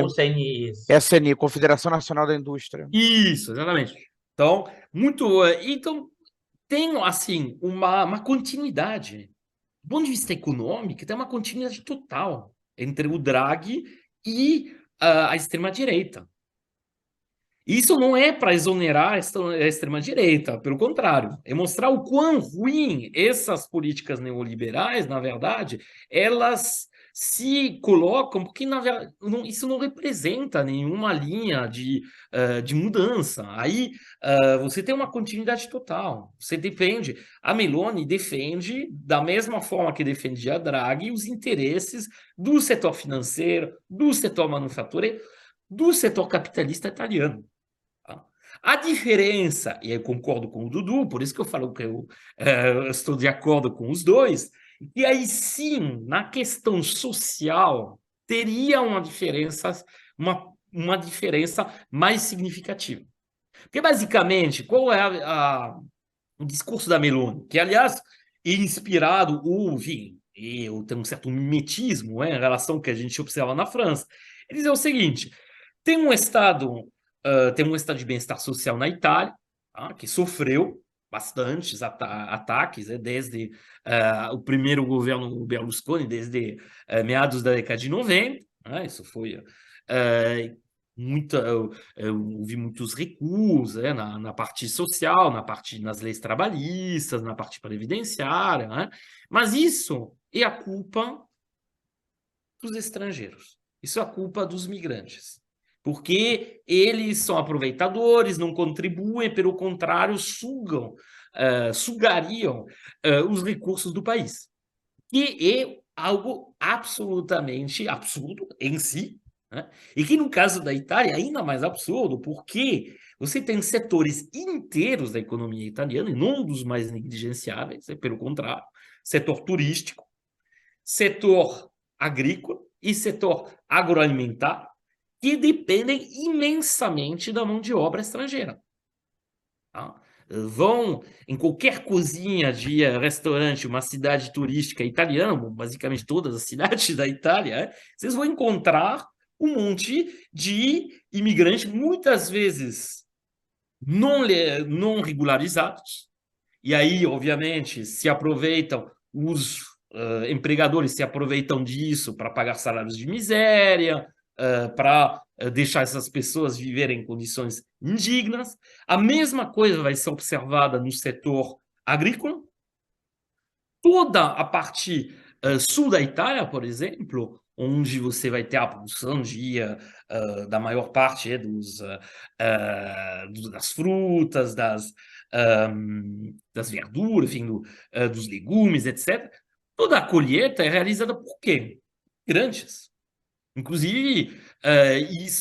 Ou CNI. É a CNI, Confederação Nacional da Indústria. Isso, exatamente. Então, então tem assim uma continuidade. Do ponto de vista econômico, tem uma continuidade total entre o Draghi e a extrema-direita. Isso não é para exonerar a extrema-direita, pelo contrário, é mostrar o quão ruim essas políticas neoliberais, na verdade, elas se colocam, porque na verdade, isso não representa nenhuma linha de mudança. Aí você tem uma continuidade total. Você depende. A Meloni defende, da mesma forma que defendia a Draghi, os interesses do setor financeiro, do setor manufatureiro, do setor capitalista italiano. A diferença, e eu concordo com o Dudu, por isso que eu falo que eu estou de acordo com os dois, e aí sim, na questão social, teria uma diferença mais significativa. Porque, basicamente, qual é o discurso da Meloni? Que, aliás, é inspirado, enfim, tem um certo mimetismo em relação ao que a gente observa na França. Ele diz o seguinte, tem um Estado de bem-estar social na Itália, tá, que sofreu bastantes ataques, desde o primeiro governo Berlusconi, desde meados da década de 90, né, isso foi houve muitos recuos na parte social, nas leis trabalhistas, na parte previdenciária, né, mas isso é a culpa dos estrangeiros, isso é a culpa dos migrantes. Porque eles são aproveitadores, não contribuem, pelo contrário, sugariam os recursos do país. Que é algo absolutamente absurdo em si, né? E que no caso da Itália é ainda mais absurdo, porque você tem setores inteiros da economia italiana, e não dos mais negligenciáveis, pelo contrário, setor turístico, setor agrícola e setor agroalimentar, que dependem imensamente da mão de obra estrangeira. Tá? Vão em qualquer cozinha de restaurante, uma cidade turística italiana, basicamente todas as cidades da Itália, vocês vão encontrar um monte de imigrantes, muitas vezes não regularizados, e aí, obviamente, se aproveitam os empregadores se aproveitam disso para pagar salários de miséria, para deixar essas pessoas viverem em condições indignas. A mesma coisa vai ser observada no setor agrícola. Toda a parte sul da Itália, por exemplo, onde você vai ter a produção da maior parte das frutas, das verduras, enfim, dos legumes, etc. Toda a colheita é realizada por quê? Migrantes. Inclusive,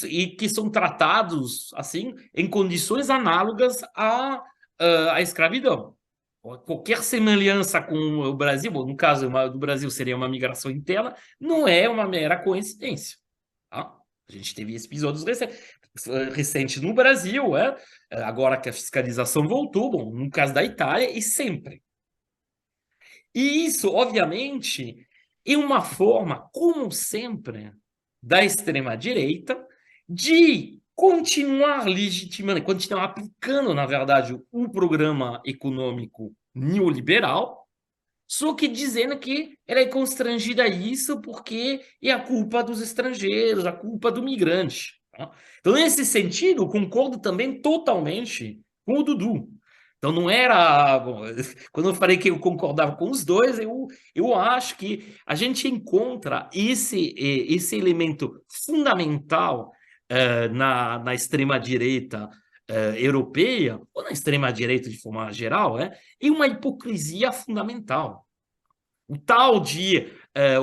e que são tratados assim em condições análogas à escravidão. Qualquer semelhança com o Brasil, bom, no caso do Brasil seria uma migração interna, não é uma mera coincidência. Tá? A gente teve episódios recentes no Brasil, agora que a fiscalização voltou, bom, no caso da Itália, e sempre. E isso, obviamente, é uma forma, como sempre, da extrema-direita de continuar legitimando, continuar aplicando, na verdade, o programa econômico neoliberal, só que dizendo que ela é constrangida a isso porque é a culpa dos estrangeiros, a culpa do migrante. Tá? Então, nesse sentido, concordo também totalmente com o Dudu. Então não era... Bom, quando eu falei que eu concordava com os dois, eu acho que a gente encontra esse elemento fundamental na extrema-direita europeia, ou na extrema-direita de forma geral, e uma hipocrisia fundamental. O tal de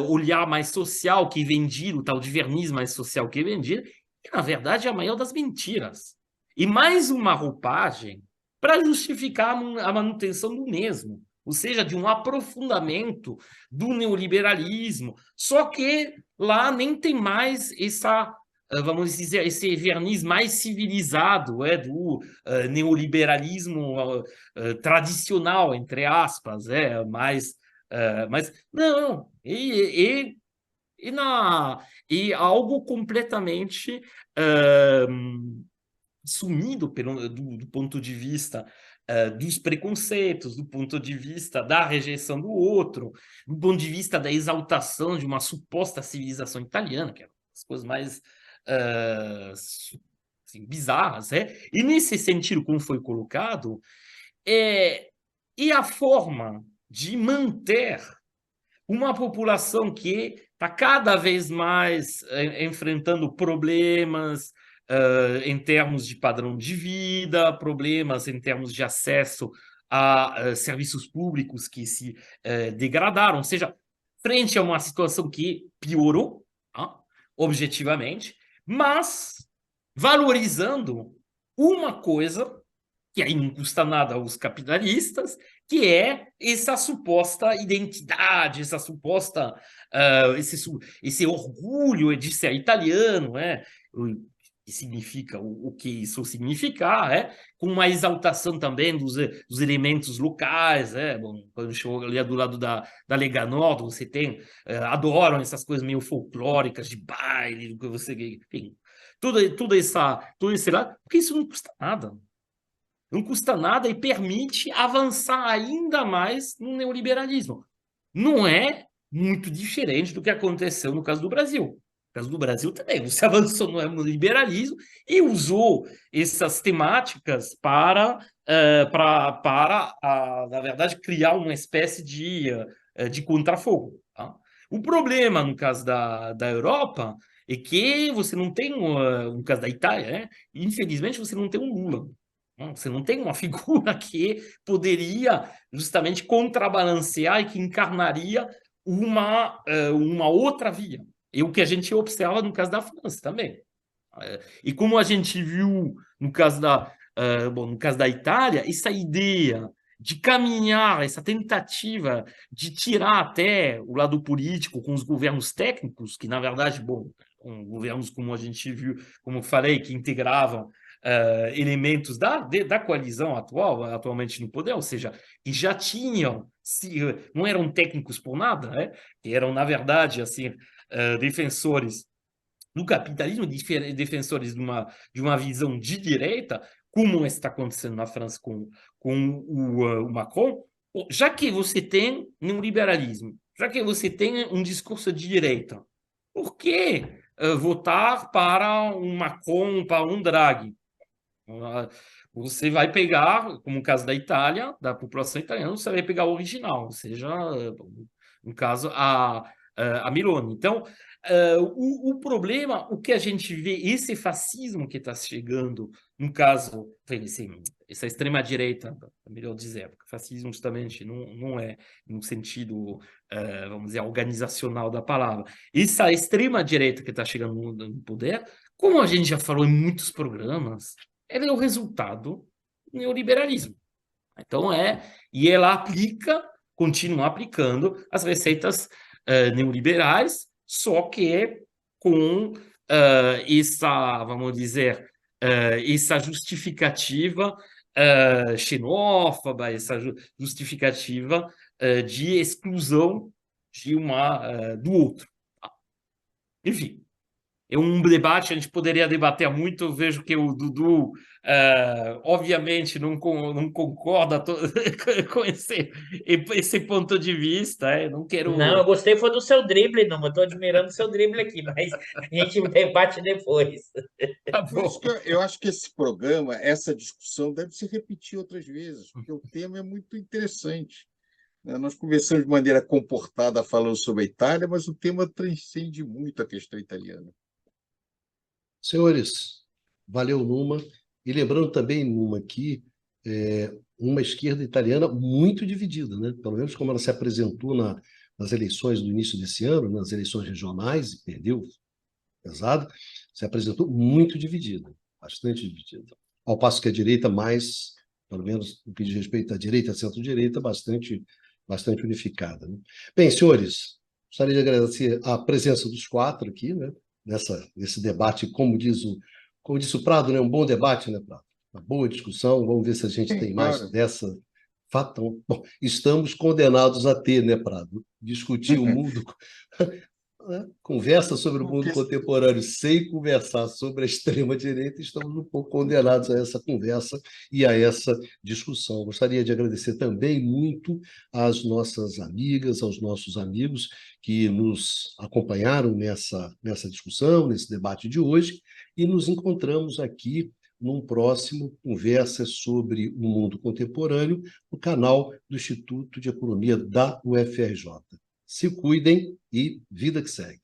olhar mais social que vendido, o tal de verniz mais social que vendido, que na verdade é a maior das mentiras. E mais uma roupagem para justificar a manutenção do mesmo, ou seja, de um aprofundamento do neoliberalismo. Só que lá nem tem mais vamos dizer, esse verniz mais civilizado do neoliberalismo tradicional, entre aspas, mas não, e algo completamente sumido do ponto de vista dos preconceitos, do ponto de vista da rejeição do outro, do ponto de vista da exaltação de uma suposta civilização italiana, que é uma das coisas mais assim, bizarras, E nesse sentido, como foi colocado, e a forma de manter uma população que está cada vez mais enfrentando problemas em termos de padrão de vida, problemas em termos de acesso a serviços públicos que se degradaram, ou seja, frente a uma situação que piorou, objetivamente, mas valorizando uma coisa que aí não custa nada aos capitalistas, que é essa suposta identidade, essa suposta esse orgulho de ser italiano, que significa o que isso significar, com uma exaltação também dos elementos locais, Bom, quando chegou ali do lado da Lega Nord, você tem, adoram essas coisas meio folclóricas de baile, que você, enfim, tudo esse lado, porque isso não custa nada. Não custa nada e permite avançar ainda mais no neoliberalismo. Não é muito diferente do que aconteceu no caso do Brasil. No caso do Brasil também, você avançou no neoliberalismo e usou essas temáticas para na verdade, criar uma espécie de contrafogo. Tá? O problema, no caso da Europa, é que você não tem, no caso da Itália, infelizmente, você não tem um Lula. Você não tem uma figura que poderia justamente contrabalancear e que encarnaria uma outra via. E o que a gente observa no caso da França também. E como a gente viu no caso no caso da Itália, essa ideia de caminhar, essa tentativa de tirar até o lado político com os governos técnicos, que na verdade, governos como a gente viu, como eu falei, que integravam elementos da coalizão atualmente no poder, ou seja, que já tinham, não eram técnicos por nada, que eram, na verdade, assim, defensores do capitalismo, defensores de uma visão de direita, como está acontecendo na França com o Macron, já que você tem neoliberalismo, já que você tem um discurso de direita, por que votar para um Macron, para um Draghi? Você vai pegar, como o caso da Itália, da população italiana, você vai pegar o original, ou seja, no caso, a Meloni. Então, o problema, o que a gente vê, esse fascismo que está chegando, no caso, essa extrema-direita, melhor dizer, porque fascismo justamente não é no sentido, vamos dizer, organizacional da palavra. Essa extrema-direita que está chegando no poder, como a gente já falou em muitos programas, ela é o resultado do neoliberalismo. Então, e ela continua aplicando as receitas neoliberais, só que com vamos dizer, essa justificativa xenófoba, essa justificativa de exclusão do outro. Enfim, é um debate, a gente poderia debater muito. Eu vejo que o Dudu, obviamente, não concorda com esse ponto de vista. Não quero. Não, eu gostei foi do seu drible, não. Eu estou admirando o seu drible aqui, mas a gente debate depois. Tá bom. Eu acho que esse programa, essa discussão, deve se repetir outras vezes, porque o tema é muito interessante. Nós conversamos de maneira comportada falando sobre a Itália, mas o tema transcende muito a questão italiana. Senhores, valeu, Numa. E lembrando também, Numa, que uma esquerda italiana muito dividida, né? Pelo menos como ela se apresentou nas eleições do início desse ano, nas eleições regionais, e perdeu pesado, se apresentou muito dividida, bastante dividida. Ao passo que a direita mais, pelo menos no que diz respeito à direita, à centro-direita, bastante unificada, né? Bem, senhores, gostaria de agradecer a presença dos quatro aqui, né? Nesse debate, como disse o Prado, né? Um bom debate, né, Prado? Uma boa discussão, vamos ver se a gente tem mais dessa. Bom, estamos condenados a ter, né, Prado? Discutir o mundo, conversa sobre o mundo contemporâneo sem conversar sobre a extrema-direita, estamos um pouco condenados a essa conversa e a essa discussão. Gostaria de agradecer também muito às nossas amigas, aos nossos amigos que nos acompanharam nessa discussão, nesse debate de hoje, e nos encontramos aqui num próximo Conversa sobre o Mundo Contemporâneo, no canal do Instituto de Economia da UFRJ. Se cuidem e vida que segue.